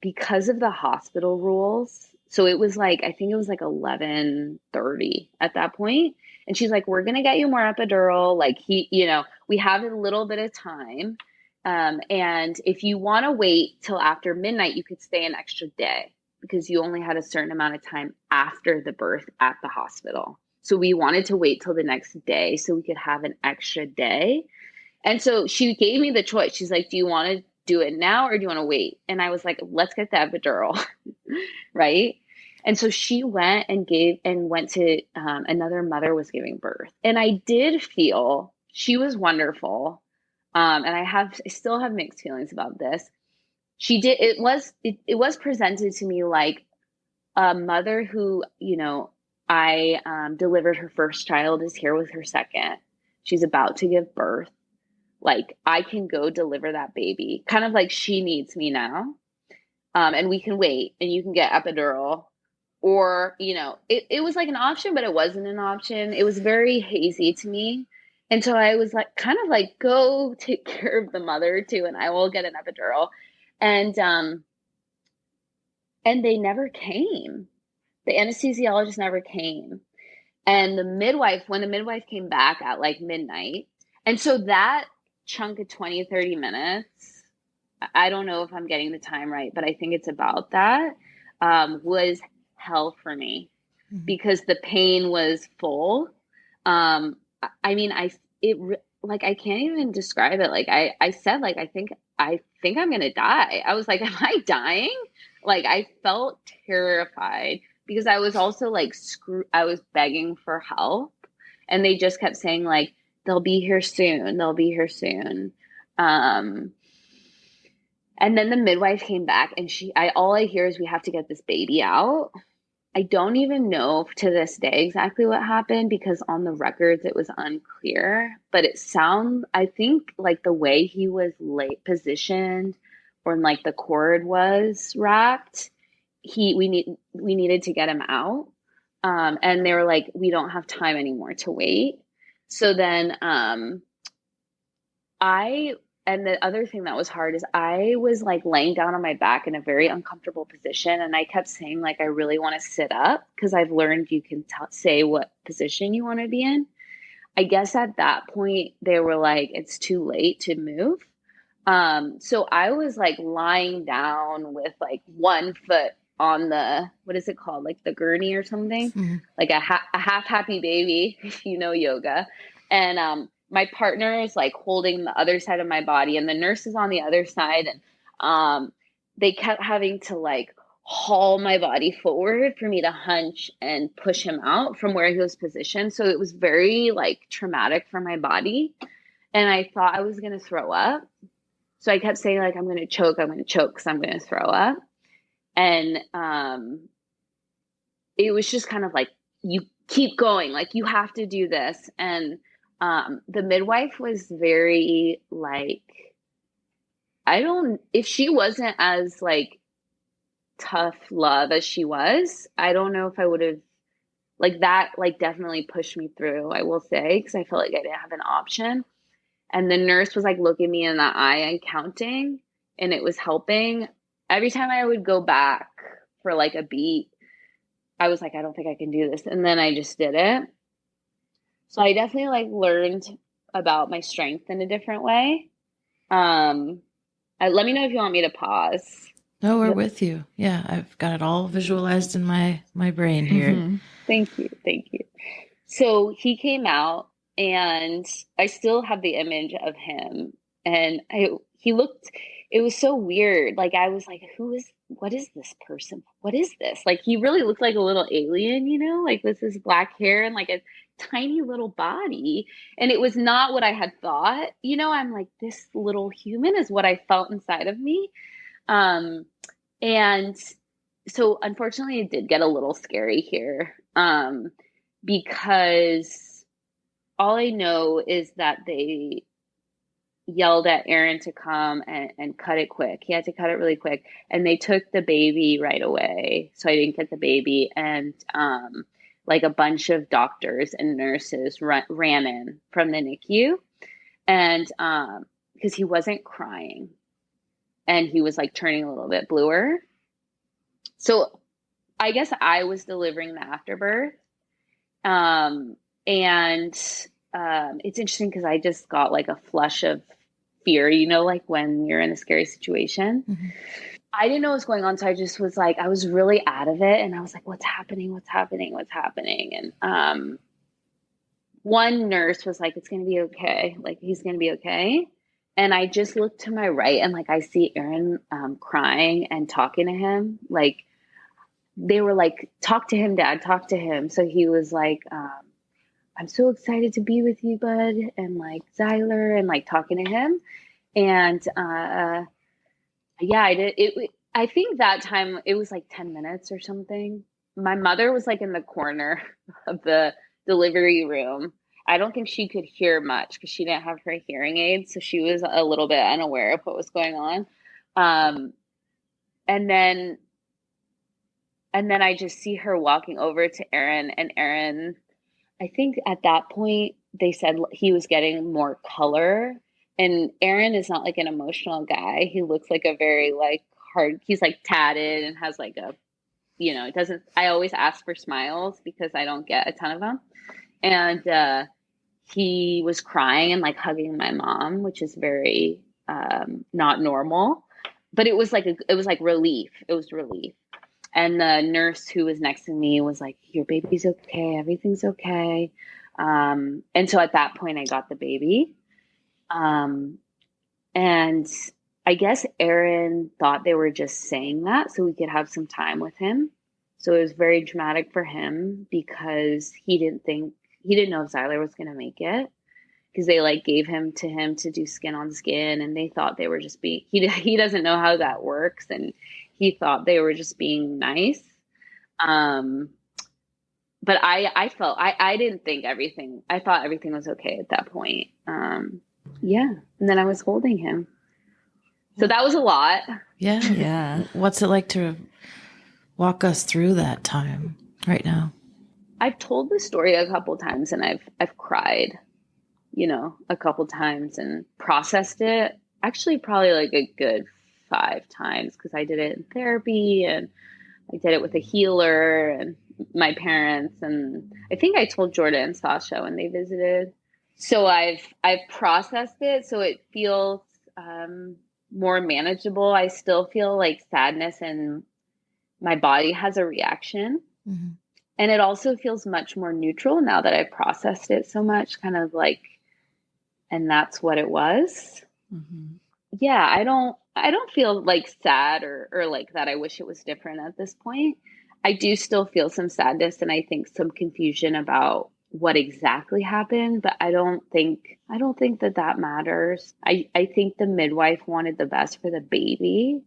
because of the hospital rules, so it was like, I think it was like 11:30 at that point. And she's like, we're going to get you more epidural. Like we have a little bit of time. And if you want to wait till after midnight, you could stay an extra day because you only had a certain amount of time after the birth at the hospital. So we wanted to wait till the next day so we could have an extra day. And so she gave me the choice. She's like, do you want to do it now or do you want to wait? And I was like, let's get the epidural. Right. And so she went and went to another mother was giving birth. And I did feel she was wonderful. And I still have mixed feelings about this. It was presented to me like a mother who, I delivered her first child, is here with her second. She's about to give birth. Like, I can go deliver that baby, kind of like she needs me now. And we can wait and you can get epidural, or, it was like an option, but it wasn't an option. It was very hazy to me. And so I was like, kind of like, go take care of the mother too, and I will get an epidural. And they never came. The anesthesiologist never came. And when the midwife came back at like midnight, and so that chunk of 20, 30 minutes, I don't know if I'm getting the time right, but I think it's about that, was hell for me, because the pain was full. I mean, I can't even describe it. Like I said, like, I think I'm going to die. I was like, am I dying? Like, I felt terrified because I was also like, I was begging for help, and they just kept saying like, they'll be here soon. They'll be here soon. And then the midwife came back, and all I hear is, we have to get this baby out. I don't even know to this day exactly what happened, because on the records it was unclear, but I think like the way he was positioned, or like the cord was wrapped, we needed to get him out. And they were like, we don't have time anymore to wait. So then, and the other thing that was hard is I was like laying down on my back in a very uncomfortable position. And I kept saying like, I really want to sit up, because I've learned you can say what position you want to be in. I guess at that point they were like, it's too late to move. So I was like lying down with like one foot on the, what is it called? Like the gurney or something, like a half happy baby, if you know yoga. And, my partner is like holding the other side of my body, and the nurse is on the other side. And they kept having to like haul my body forward for me to hunch and push him out from where he was positioned. So it was very like traumatic for my body. And I thought I was going to throw up. So I kept saying like, I'm going to choke because I'm going to throw up. And it was just kind of like, you keep going, like you have to do this. And the midwife was very like, if she wasn't as like tough love as she was, I don't know if I would have, like, that like definitely pushed me through, I will say, because I felt like I didn't have an option. And the nurse was like looking me in the eye and counting, and it was helping. Every time I would go back for like a beat, I was like, I don't think I can do this. And then I just did it. So I definitely like learned about my strength in a different way. Let me know if you want me to pause. No, we're with you. Yeah, I've got it all visualized in my brain here. Thank you. So he came out, and I still have the image of him. And it was so weird. Like, I was like, what is this person? What is this? Like, he really looked like a little alien, like with his black hair and like a tiny little body. And it was not what I had thought. I'm like, this little human is what I felt inside of me. And so unfortunately it did get a little scary here. Because all I know is that they yelled at Aaron to come and cut it quick. He had to cut it really quick. And they took the baby right away. So I didn't get the baby. And like a bunch of doctors and nurses ran in from the NICU. And because he wasn't crying. And he was like turning a little bit bluer. So I guess I was delivering the afterbirth. And it's interesting because I just got like a flush of fear, like when you're in a scary situation. Mm-hmm. I didn't know what was going on. So I just was like, I was really out of it. And I was like, what's happening? And one nurse was like, it's going to be okay. Like, he's going to be okay. And I just looked to my right, and like I see Aaron crying and talking to him. Like, they were like, talk to him, Dad, talk to him. So he was like, I'm so excited to be with you, bud. And like Zyler and like talking to him. And yeah, I did. I think that time it was like 10 minutes or something. My mother was like in the corner of the delivery room. I don't think she could hear much because she didn't have her hearing aids. So she was a little bit unaware of what was going on. And then I just see her walking over to Aaron, and Aaron, I think at that point they said he was getting more color, and Aaron is not like an emotional guy. He looks like a very like hard, he's like tatted and has like a, it doesn't, I always ask for smiles because I don't get a ton of them. And he was crying and like hugging my mom, which is very not normal, but it was like relief. It was relief. And the nurse who was next to me was like, your baby's okay. Everything's okay. And so at that point I got the baby. And I guess Aaron thought they were just saying that so we could have some time with him. So it was very dramatic for him because he didn't know if Zyler was going to make it, because they like gave him to do skin on skin, and they thought they were just being, he doesn't know how that works. And he thought they were just being nice. But I felt, I didn't think everything, I thought everything was okay at that point. Yeah. And then I was holding him. So that was a lot. Yeah. Yeah. What's it like to walk us through that time right now? I've told the story a couple times, and I've cried, a couple times and processed it. Actually, probably like a good 5 times, because I did it in therapy and I did it with a healer and my parents. And I think I told Jordan and Sasha when they visited. So I've processed it, so it feels more manageable. I still feel like sadness, and my body has a reaction. Mm-hmm. And it also feels much more neutral now that I've processed it so much, kind of like, and that's what it was. Mm-hmm. Yeah, I don't feel like sad or like that I wish it was different at this point. I do still feel some sadness, and I think some confusion about what exactly happened, but I don't think that matters. I think the midwife wanted the best for the baby,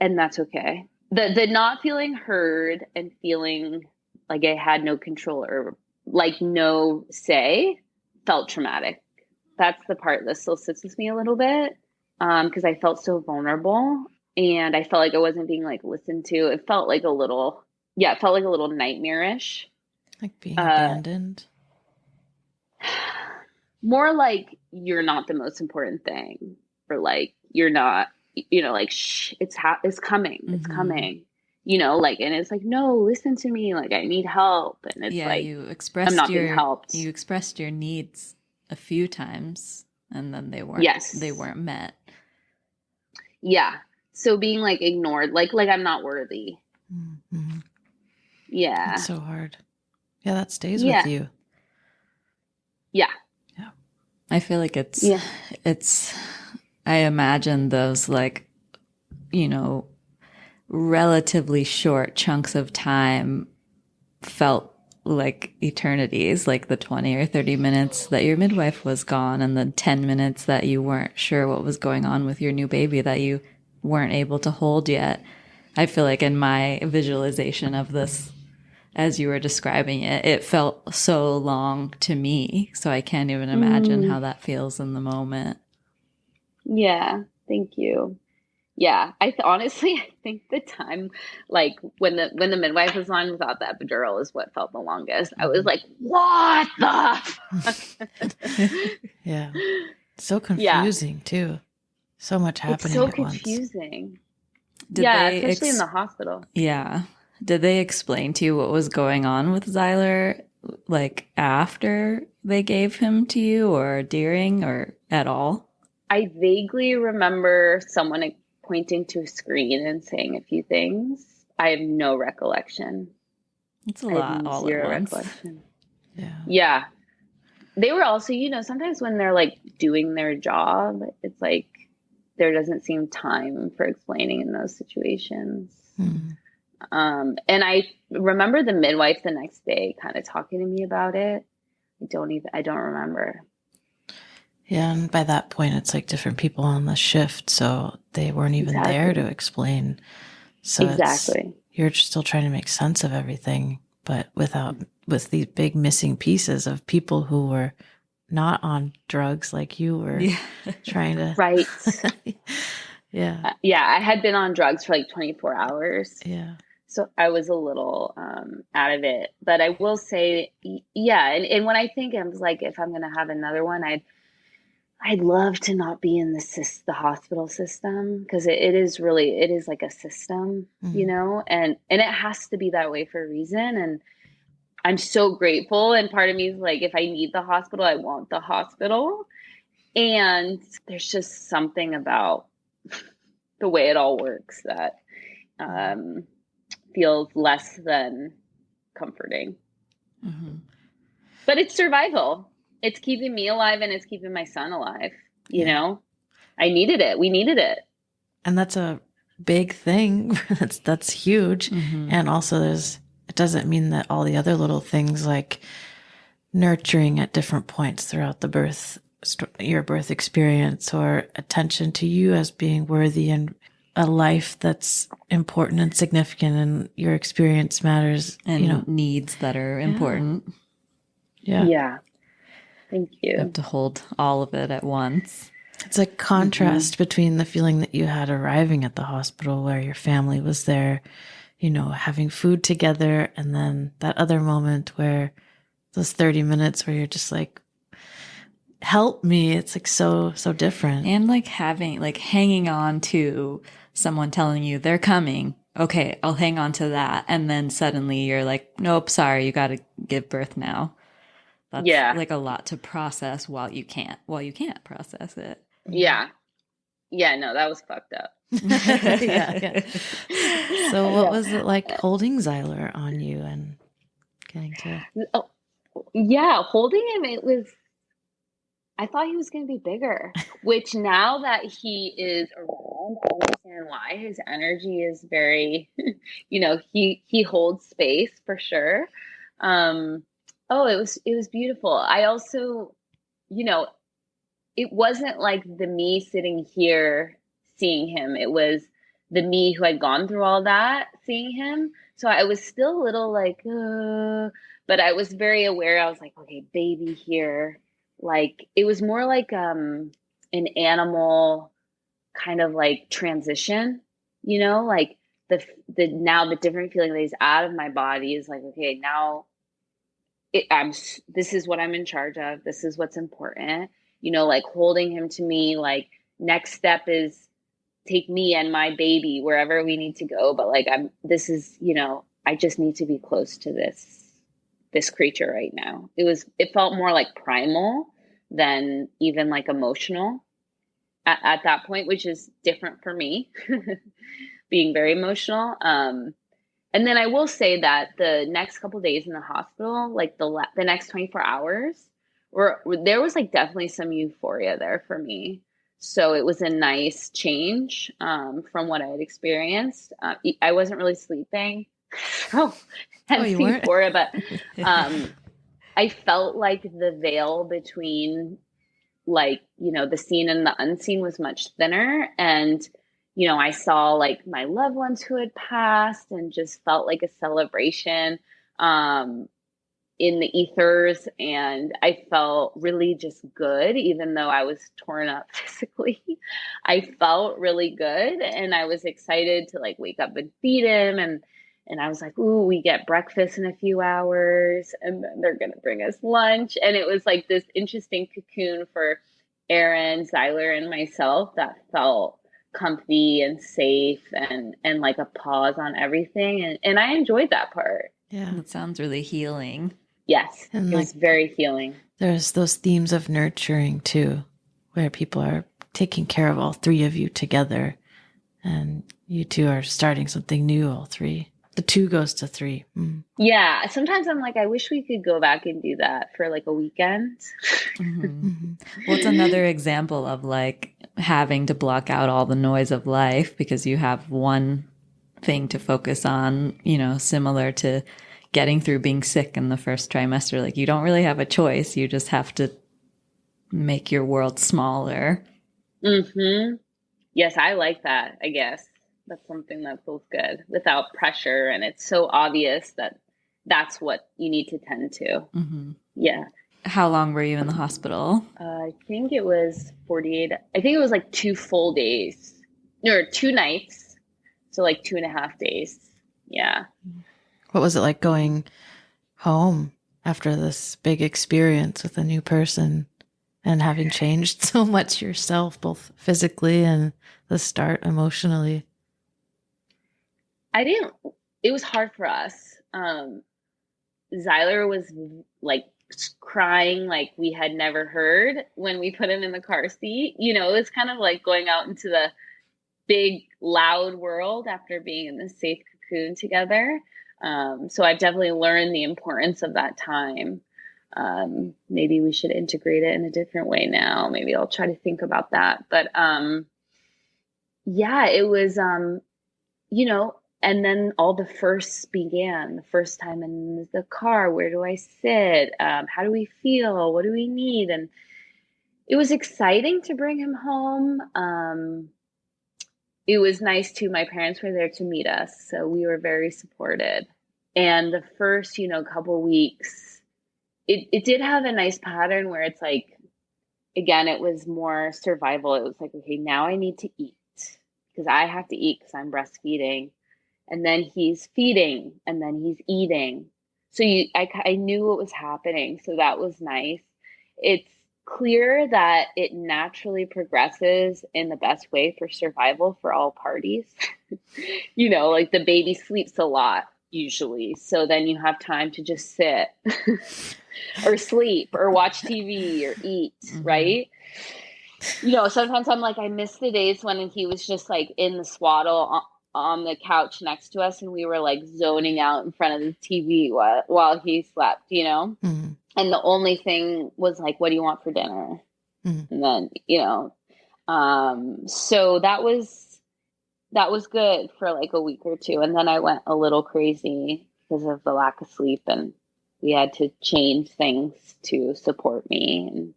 and that's okay. The not feeling heard and feeling like I had no control or like no say felt traumatic. That's the part that still sits with me a little bit, because I felt so vulnerable, and I felt like I wasn't being like listened to. It felt like a little nightmarish. Like being abandoned? More like you're not the most important thing, or like you're not, like, shh, it's coming. It's Mm-hmm. coming. Like, and it's like, no, listen to me. Like, I need help. And it's like, you expressed I'm not being helped. You expressed your needs a few times, and then they weren't met. Yeah. So being like ignored, like I'm not worthy. Mm-hmm. Yeah. It's so hard. Yeah, that stays with you. Yeah. Yeah. I feel like I imagine those like, relatively short chunks of time felt like eternities, like the 20 or 30 minutes that your midwife was gone, and the 10 minutes that you weren't sure what was going on with your new baby that you weren't able to hold yet. I feel like in my visualization of this, as you were describing it, it felt so long to me. So I can't even imagine how that feels in the moment. Yeah. Thank you. Yeah, honestly, I think the time, like when the midwife was on without the epidural, is what felt the longest. I was like, what the fuck? Yeah. So confusing too. So much happening at once. It's so confusing. Did they especially in the hospital. Yeah. Did they explain to you what was going on with Zyler, like after they gave him to you, or during, or at all? I vaguely remember someone pointing to a screen and saying a few things. I have no recollection. It's a lot all at once. Recollection. Yeah. Yeah. They were also, sometimes when they're like doing their job, it's like there doesn't seem time for explaining in those situations. Mm. And I remember the midwife the next day kind of talking to me about it. I don't remember. Yeah, and by that point, it's like different people on the shift, so they weren't even there to explain. So you're still trying to make sense of everything, but with these big missing pieces of people who were not on drugs like you were trying to. Right. Yeah. Yeah, I had been on drugs for like 24 hours. Yeah. So I was a little out of it. But I will say, yeah. And when I think, I was like, if I'm going to have another one, I'd love to not be in the hospital system, because it is like a system, you know, and it has to be that way for a reason. And I'm so grateful. And part of me is like, if I need the hospital, I want the hospital. And there's just something about the way it all works that feels less than comforting. But it's survival. It's keeping me alive, and it's keeping my son alive. You know, I needed it. We needed it. And that's a big thing. That's huge. And also it doesn't mean that all the other little things like nurturing at different points throughout your birth experience, or attention to you as being worthy and a life that's important and significant, and your experience matters, and needs that are important. Yeah. Thank you. You have to hold all of it at once. It's a contrast between the feeling that you had arriving at the hospital where your family was there, having food together, and then that other moment where those 30 minutes where you're just like, help me. It's like so different. And like hanging on to someone telling you they're coming. Okay, I'll hang on to that. And then suddenly you're like, nope, sorry, you got to give birth now. That's like a lot to process while you can't process it. Yeah. Yeah, no, that was fucked up. Yeah. So what was it like holding Zyler on you and getting to... Holding him, I thought he was going to be bigger, which now that he is around, I understand why. His energy is very, he holds space for sure. It was beautiful. I also, it wasn't like the me sitting here seeing him. It was the me who had gone through all that seeing him. So I was still a little like, but I was very aware. I was like, okay, baby here. Like, it was more like an animal kind of like transition, like the now the different feeling that he's out of my body is like, okay, now this is what I'm in charge of. This is what's important, like holding him to me, like next step is take me and my baby wherever we need to go. But like, I just need to be close to this creature right now. It felt more like primal than even like emotional at that point, which is different for me, being very emotional. And then I will say that the next couple of days in the hospital, like the next 24 hours, there was like definitely some euphoria there for me. So it was a nice change from what I had experienced. I wasn't really sleeping. You weren't? Euphoria, but I felt like the veil between like, the seen and the unseen was much thinner. And I saw like my loved ones who had passed and just felt like a celebration in the ethers. And I felt really just good, even though I was torn up physically. I felt really good. And I was excited to like wake up and feed him. And I was like, ooh, we get breakfast in a few hours and then they're going to bring us lunch. And it was like this interesting cocoon for Aaron, Zyler, and myself that felt comfy and safe and like a pause on everything. And I enjoyed that part. Yeah. That sounds really healing. Yes. And it was very healing. There's those themes of nurturing too, where people are taking care of all three of you together. And you two are starting something new, all three. The 2 goes to 3. Yeah. Sometimes I'm like, I wish we could go back and do that for like a weekend. Well, it's another example of like having to block out all the noise of life because you have one thing to focus on, similar to getting through being sick in the first trimester. Like, you don't really have a choice. You just have to make your world smaller. Mm-hmm. Yes, I like that, I guess. That's something that feels good without pressure. And it's so obvious that that's what you need to tend to. Mm-hmm. Yeah. How long were you in the hospital? I think it was 48. I think it was like 2 full days, or 2 nights. So like 2.5 days. Yeah. What was it like going home after this big experience with a new person and having changed so much yourself, both physically and the start emotionally? It was hard for us. Zyler was like crying like we had never heard when we put him in the car seat. It was kind of like going out into the big, loud world after being in this safe cocoon together. So I've definitely learned the importance of that time. Maybe we should integrate it in a different way now. Maybe I'll try to think about that. But yeah, it was, and then all the firsts began. The first time in the car, where do I sit? How do we feel? What do we need? And it was exciting to bring him home. It was nice too. My parents were there to meet us, so we were very supported. And the first, couple weeks, it did have a nice pattern where it's like, again, it was more survival. It was like, okay, now I need to eat because I have to eat because I'm breastfeeding. And then he's feeding, and then he's eating. So I knew what was happening. So that was nice. It's clear that it naturally progresses in the best way for survival for all parties. Like the baby sleeps a lot usually. So then you have time to just sit or sleep or watch TV or eat, right? Sometimes I'm like, I miss the days when he was just like in the swaddle on the couch next to us, and we were like zoning out in front of the TV while he slept, Mm-hmm. And the only thing was like, what do you want for dinner? Mm-hmm. And then, so that was good for like a week or two. And then I went a little crazy because of the lack of sleep, and we had to change things to support me. And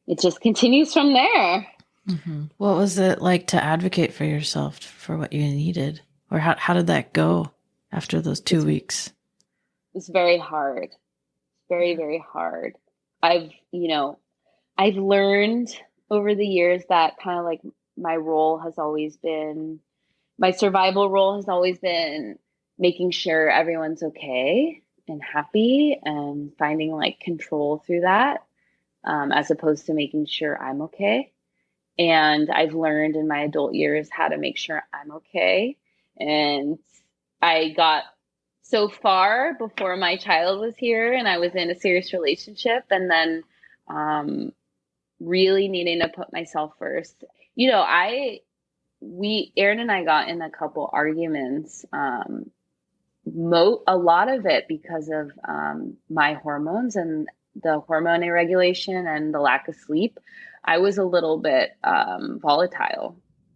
it just continues from there. Mm-hmm. What was it like to advocate for yourself for what you needed? Or how did that go after those 2 weeks? It was very hard. Very, very hard. I've learned over the years that kind of like my survival role has always been making sure everyone's okay and happy and finding like control through that, as opposed to making sure I'm okay. And I've learned in my adult years how to make sure I'm okay. And I got so far before my child was here and I was in a serious relationship, and then really needing to put myself first. Aaron and I got in a couple arguments, a lot of it because of my hormones and the hormone irregulation and the lack of sleep. I was a little bit volatile,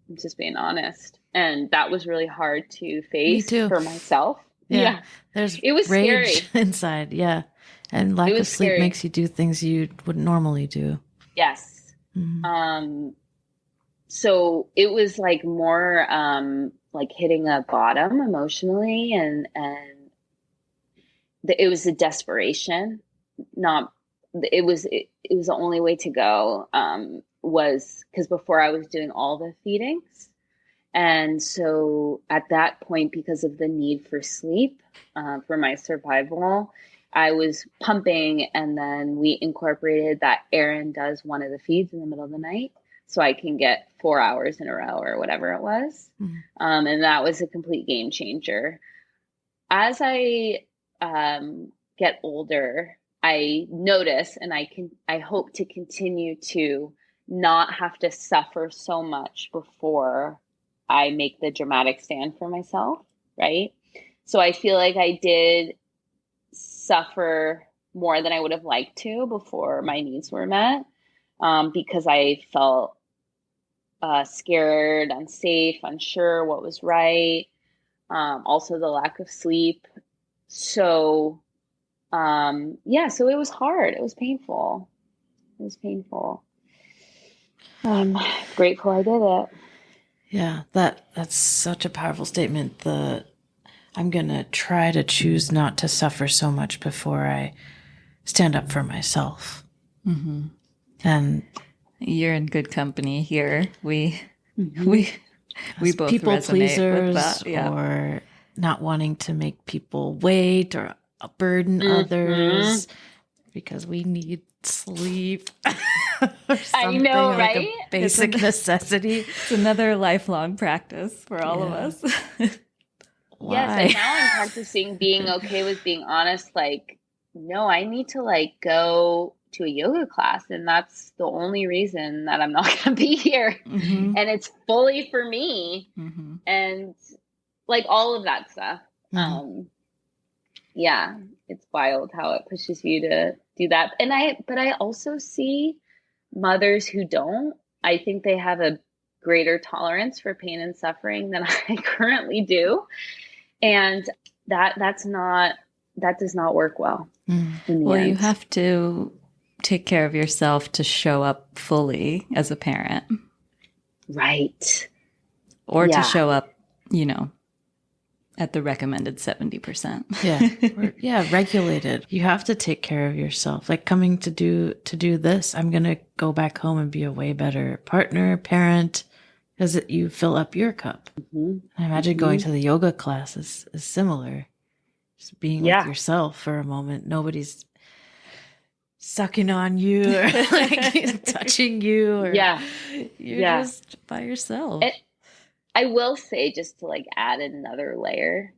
I'm just being honest. And that was really hard to face for myself. Yeah. It was rage scary inside. Yeah. And lack of sleep makes you do things you wouldn't normally do. Yes. Mm-hmm. So it was like more like hitting a bottom emotionally, and it was a desperation. It was the only way to go, was because before I was doing all the feedings. And so at that point, because of the need for sleep, for my survival, I was pumping, and then we incorporated that Aaron does one of the feeds in the middle of the night so I can get 4 hours in a row or whatever it was. Mm-hmm. And that was a complete game changer. As I get older, I notice, and I hope to continue to not have to suffer so much before I make the dramatic stand for myself, right? So I feel like I did suffer more than I would have liked to before my needs were met, because I felt scared, unsafe, unsure what was right. also the lack of sleep. So, so it was hard. It was painful. It was painful. I'm grateful I did it. Yeah, that's such a powerful statement. I'm going to try to choose not to suffer so much before I stand up for myself. Mm-hmm. And you're in good company here. We both people resonate pleasers with that. Yeah. or not wanting to make people wait or burden others because we need sleep. Or I know, like right? a basic necessity. It's another lifelong practice for all of us. Why? Yes, and now I'm practicing being okay with being honest. Like, no, I need to like go to a yoga class, and that's the only reason that I'm not going to be here. Mm-hmm. And it's fully for me, Mm-hmm. and like all of that stuff. Mm-hmm. Yeah, it's wild how it pushes you to do that. But I also see mothers who don't. I think they have a greater tolerance for pain and suffering than I currently do. And that does not work well. Well, you have to take care of yourself to show up fully as a parent. Right. Or to show up, at the recommended 70%. Yeah. Regulated. You have to take care of yourself. Like coming to do this, I'm going to go back home and be a way better partner, parent, because you fill up your cup. Mm-hmm. I imagine going to the yoga class is similar. Just being with yourself for a moment. Nobody's sucking on you or like touching you. Or you're just by yourself. I will say, just to like add another layer,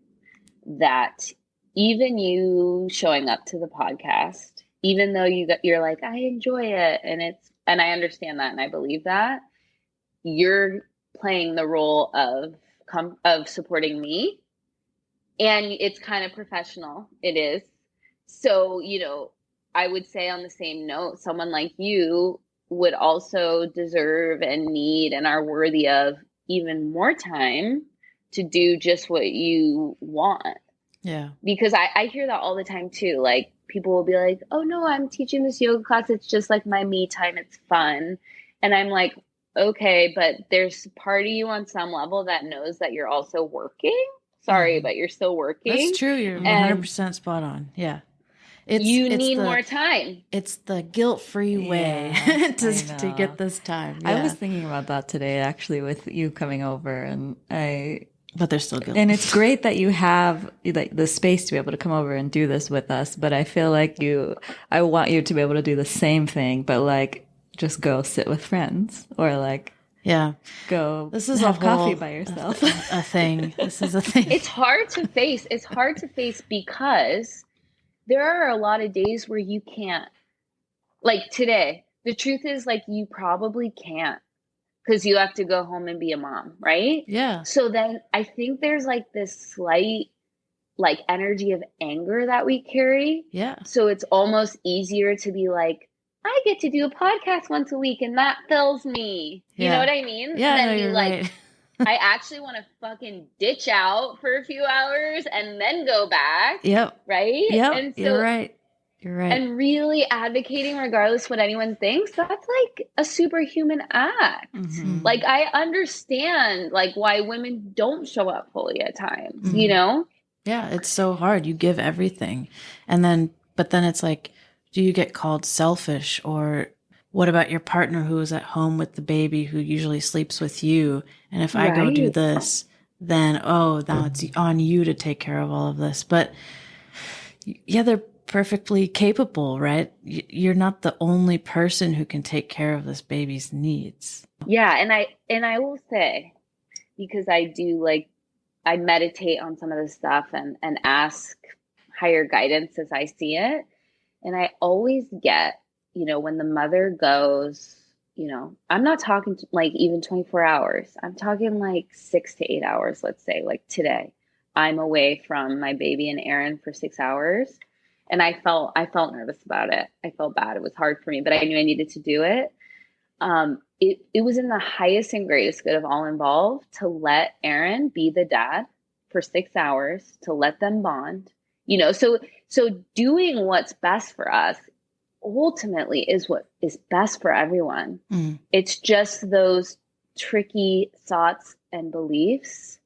that even you showing up to the podcast, even though you're like, I enjoy it, and I understand that and I believe that, you're playing the role of supporting me, and it's kind of professional. It is. So, I would say on the same note, someone like you would also deserve and need and are worthy of even more time to do just what you want. Yeah. Because I hear that all the time too. Like people will be like, oh no, I'm teaching this yoga class. It's just like my me time. It's fun. And I'm like, okay, but there's part of you on some level that knows that you're also working. Sorry, but you're still working. That's true. You're 100% spot on. Yeah. You need more time. It's the guilt-free way to get this time. Yeah. I was thinking about that today, actually, with you coming over, but there's still guilt. And it's great that you have like the space to be able to come over and do this with us. But I feel like I want you to be able to do the same thing, but like just go sit with friends or like. Yeah. Go. This is have coffee by yourself. A thing. This is a thing. It's hard to face. It's hard to face because there are a lot of days where you can't. Like today, the truth is like you probably can't because you have to go home and be a mom, right? Yeah. So then I think there's like this slight like energy of anger that we carry. Yeah. So it's almost easier to be like, I get to do a podcast once a week and that fills me. You know what I mean? Yeah, and then you're like, right. I actually want to fucking ditch out for a few hours and then go back. Yep. Right? Yep. And so, you're right. You're right. And really advocating regardless what anyone thinks, that's like a superhuman act. Mm-hmm. Like I understand like why women don't show up fully at times, Mm-hmm. you know? Yeah, it's so hard. You give everything. But then it's like, do you get called selfish? Or what about your partner who is at home with the baby who usually sleeps with you? And if I go do this, then, now it's on you to take care of all of this. But yeah, they're perfectly capable, right? You're not the only person who can take care of this baby's needs. Yeah. And I will say, because I do like, I meditate on some of this stuff and ask higher guidance as I see it. And I always get, when the mother goes, I'm not talking like even 24 hours. I'm talking like 6 to 8 hours, let's say, like today. I'm away from my baby and Aaron for 6 hours. And I felt nervous about it. I felt bad. It was hard for me, but I knew I needed to do it. It was in the highest and greatest good of all involved to let Aaron be the dad for 6 hours to let them bond. You know, so doing what's best for us ultimately is what is best for everyone. It's just those tricky thoughts and beliefs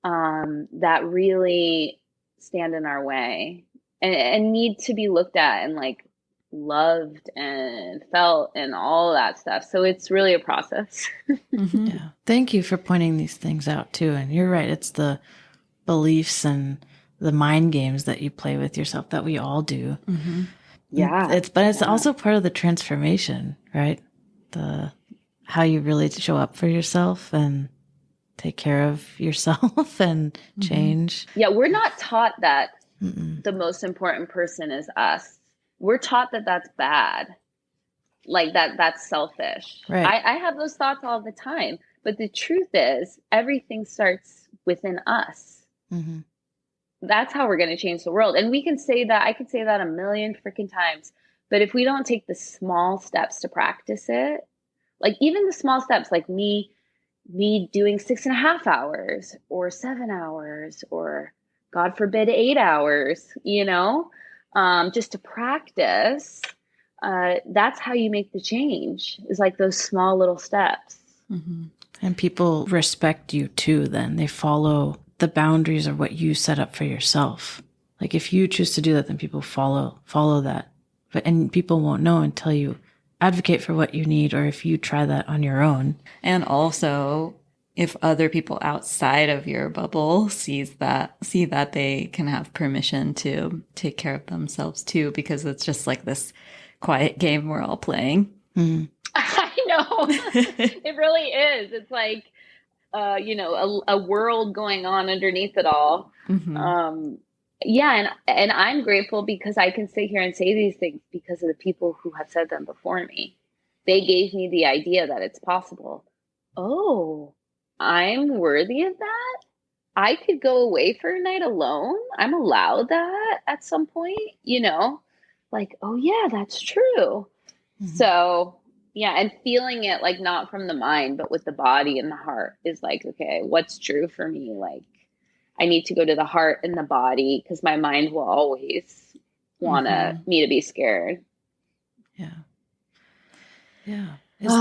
that really stand in our way and need to be looked at and like loved and felt and all that stuff. So it's really a process. Yeah. Thank you for pointing these things out too. And you're right. It's the beliefs and the mind games that you play with yourself that we all do. Yeah. It's also part of the transformation, right? How you really show up for yourself and take care of yourself and change. Yeah. We're not taught that the most important person is us. We're taught that that's bad. Like that's selfish. Right. I have those thoughts all the time. But the truth is everything starts within us. That's how we're going to change the world. And we can say that, I could say that a million freaking times. But if we don't take the small steps to practice it, like even the small steps, like me doing 6.5 hours or 7 hours or God forbid 8 hours, you know, just to practice, that's how you make the change, is like those small little steps. And people respect you too, then they follow the boundaries of what you set up for yourself. Like if you choose to do that, then people follow that. And people won't know until you advocate for what you need, or if you try that on your own. And also, if other people outside of your bubble see that they can have permission to take care of themselves too, because it's just like this quiet game we're all playing. I know. It really is. It's like, you know, a world going on underneath it all. Yeah. And I'm grateful because I can sit here and say these things because of the people who have said them before me. They gave me the idea that it's possible. Oh, I'm worthy of that. I could go away for a night alone. I'm allowed that at some point, you know, like, oh yeah, that's true. So yeah. And feeling it like not from the mind, but with the body and the heart is like, okay, what's true for me? Like I need to go to the heart and the body because my mind will always want me to be scared. Yeah. Is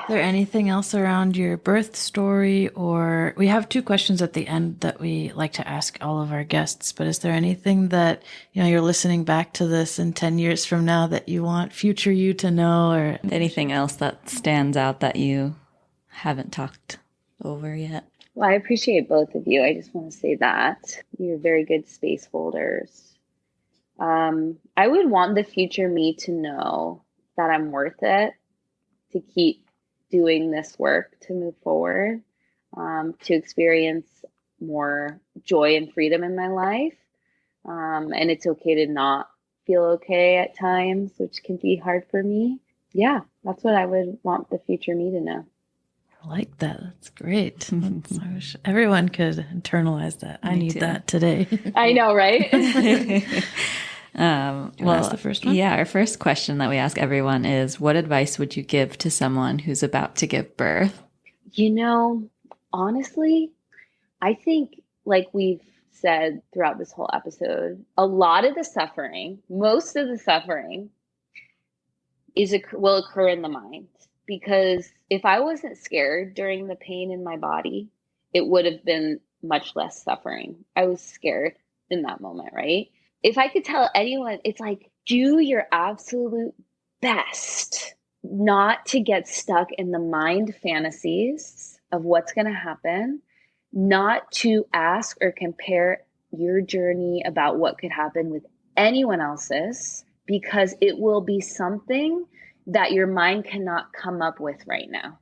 there anything else around your birth story? Or we have 2 questions at the end that we like to ask all of our guests, but is there anything that, you know, you're listening back to this in 10 years from now that you want future you to know, or anything else that stands out that you haven't talked over yet? Well, I appreciate both of you. I just want to say that you're very good space holders. I would want the future me to know that I'm worth it, to keep doing this work, to move forward, to experience more joy and freedom in my life. And it's okay to not feel okay at times, which can be hard for me. Yeah, that's what I would want the future me to know. I like that. That's great. I wish everyone could internalize that. I need that today. I know, right? Well, that's the first one. Yeah, our first question that we ask everyone is, what advice would you give to someone who's about to give birth? You know, honestly, I think like we've said throughout this whole episode, a lot of the suffering, most of the suffering will occur in the mind. Because if I wasn't scared during the pain in my body, it would have been much less suffering. I was scared in that moment, right? If I could tell anyone, it's like, do your absolute best not to get stuck in the mind fantasies of what's going to happen, not to ask or compare your journey about what could happen with anyone else's, because it will be something that your mind cannot come up with right now,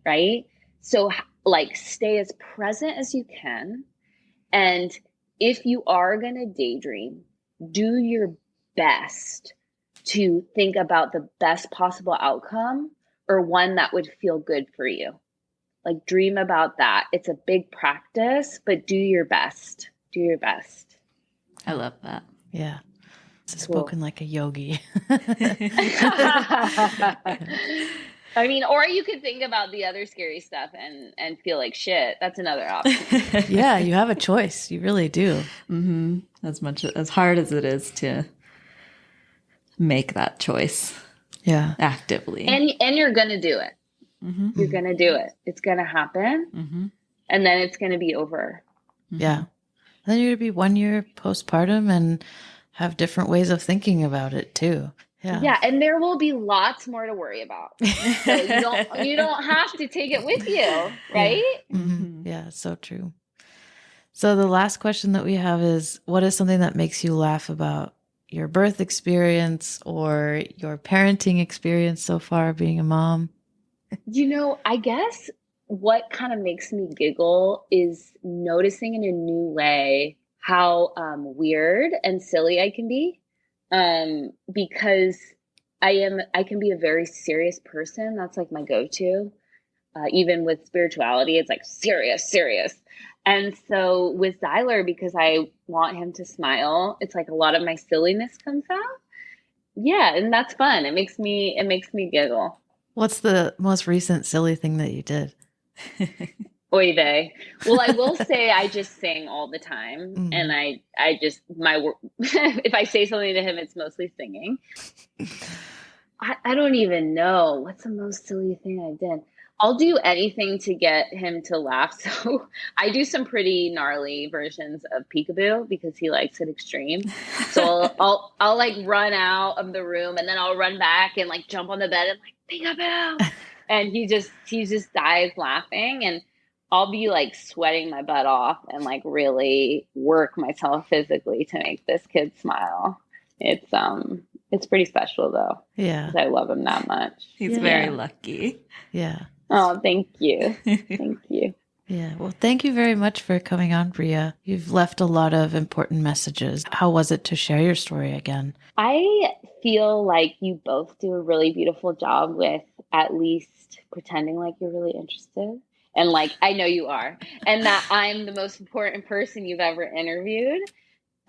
right? So like stay as present as you can. And if you are going to daydream, do your best to think about the best possible outcome or one that would feel good for you. Like dream about that. It's a big practice, but do your best. Do your best. I love that. Yeah. It's spoken like a yogi. I mean, or you could think about the other scary stuff and feel like shit. That's another option. Yeah, you have a choice. You really do. Mm-hmm. As hard as it is to make that choice. Yeah. Actively. And you're going to do it. Mm-hmm. You're going to do it. It's going to happen. Mm-hmm. And then it's going to be over. Yeah. And then you're going to be 1 year postpartum and have different ways of thinking about it too. Yeah. Yeah. And there will be lots more to worry about. So you don't have to take it with you. Right. Yeah. Mm-hmm. Yeah. So true. So the last question that we have is, what is something that makes you laugh about your birth experience or your parenting experience so far being a mom? I guess what kind of makes me giggle is noticing in a new way how weird and silly I can be. Because I can be a very serious person. That's like my go-to. Even with spirituality, it's like serious. And so with Zyler, because I want him to smile, it's like a lot of my silliness comes out. Yeah, and that's fun. It makes me giggle. What's the most recent silly thing that you did? Oy vey. Well, I will say I just sing all the time. Mm. And I just, if I say something to him, it's mostly singing. I don't even know. What's the most silly thing I did? I'll do anything to get him to laugh. So I do some pretty gnarly versions of peekaboo because he likes it extreme. So I'll like run out of the room and then I'll run back and like jump on the bed and like peekaboo. And he just dies laughing, and I'll be like sweating my butt off and like really work myself physically to make this kid smile. It's pretty special though. Yeah. 'Cause I love him that much. He's very lucky. Yeah. Oh, thank you. Thank you. Yeah. Well, thank you very much for coming on, Brea. You've left a lot of important messages. How was it to share your story again? I feel like you both do a really beautiful job with at least pretending like you're really interested. And like, I know you are. And that I'm the most important person you've ever interviewed.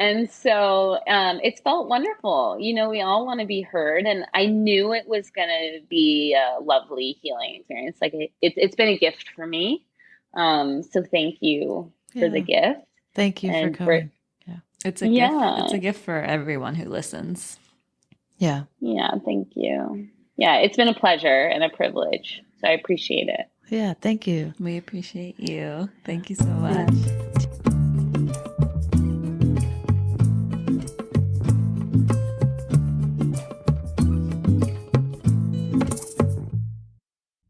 And so it's felt wonderful. We all want to be heard. And I knew it was going to be a lovely healing experience. Like it's been a gift for me. So thank you for the gift. Thank you for coming. It's a gift. It's a gift for everyone who listens. Yeah. Yeah. Thank you. Yeah. It's been a pleasure and a privilege. So I appreciate it. Yeah. Thank you. We appreciate you. Thank you so much.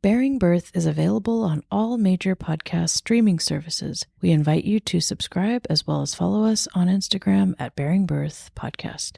Bearing Birth is available on all major podcast streaming services. We invite you to subscribe as well as follow us on Instagram at Bearing Birth Podcast.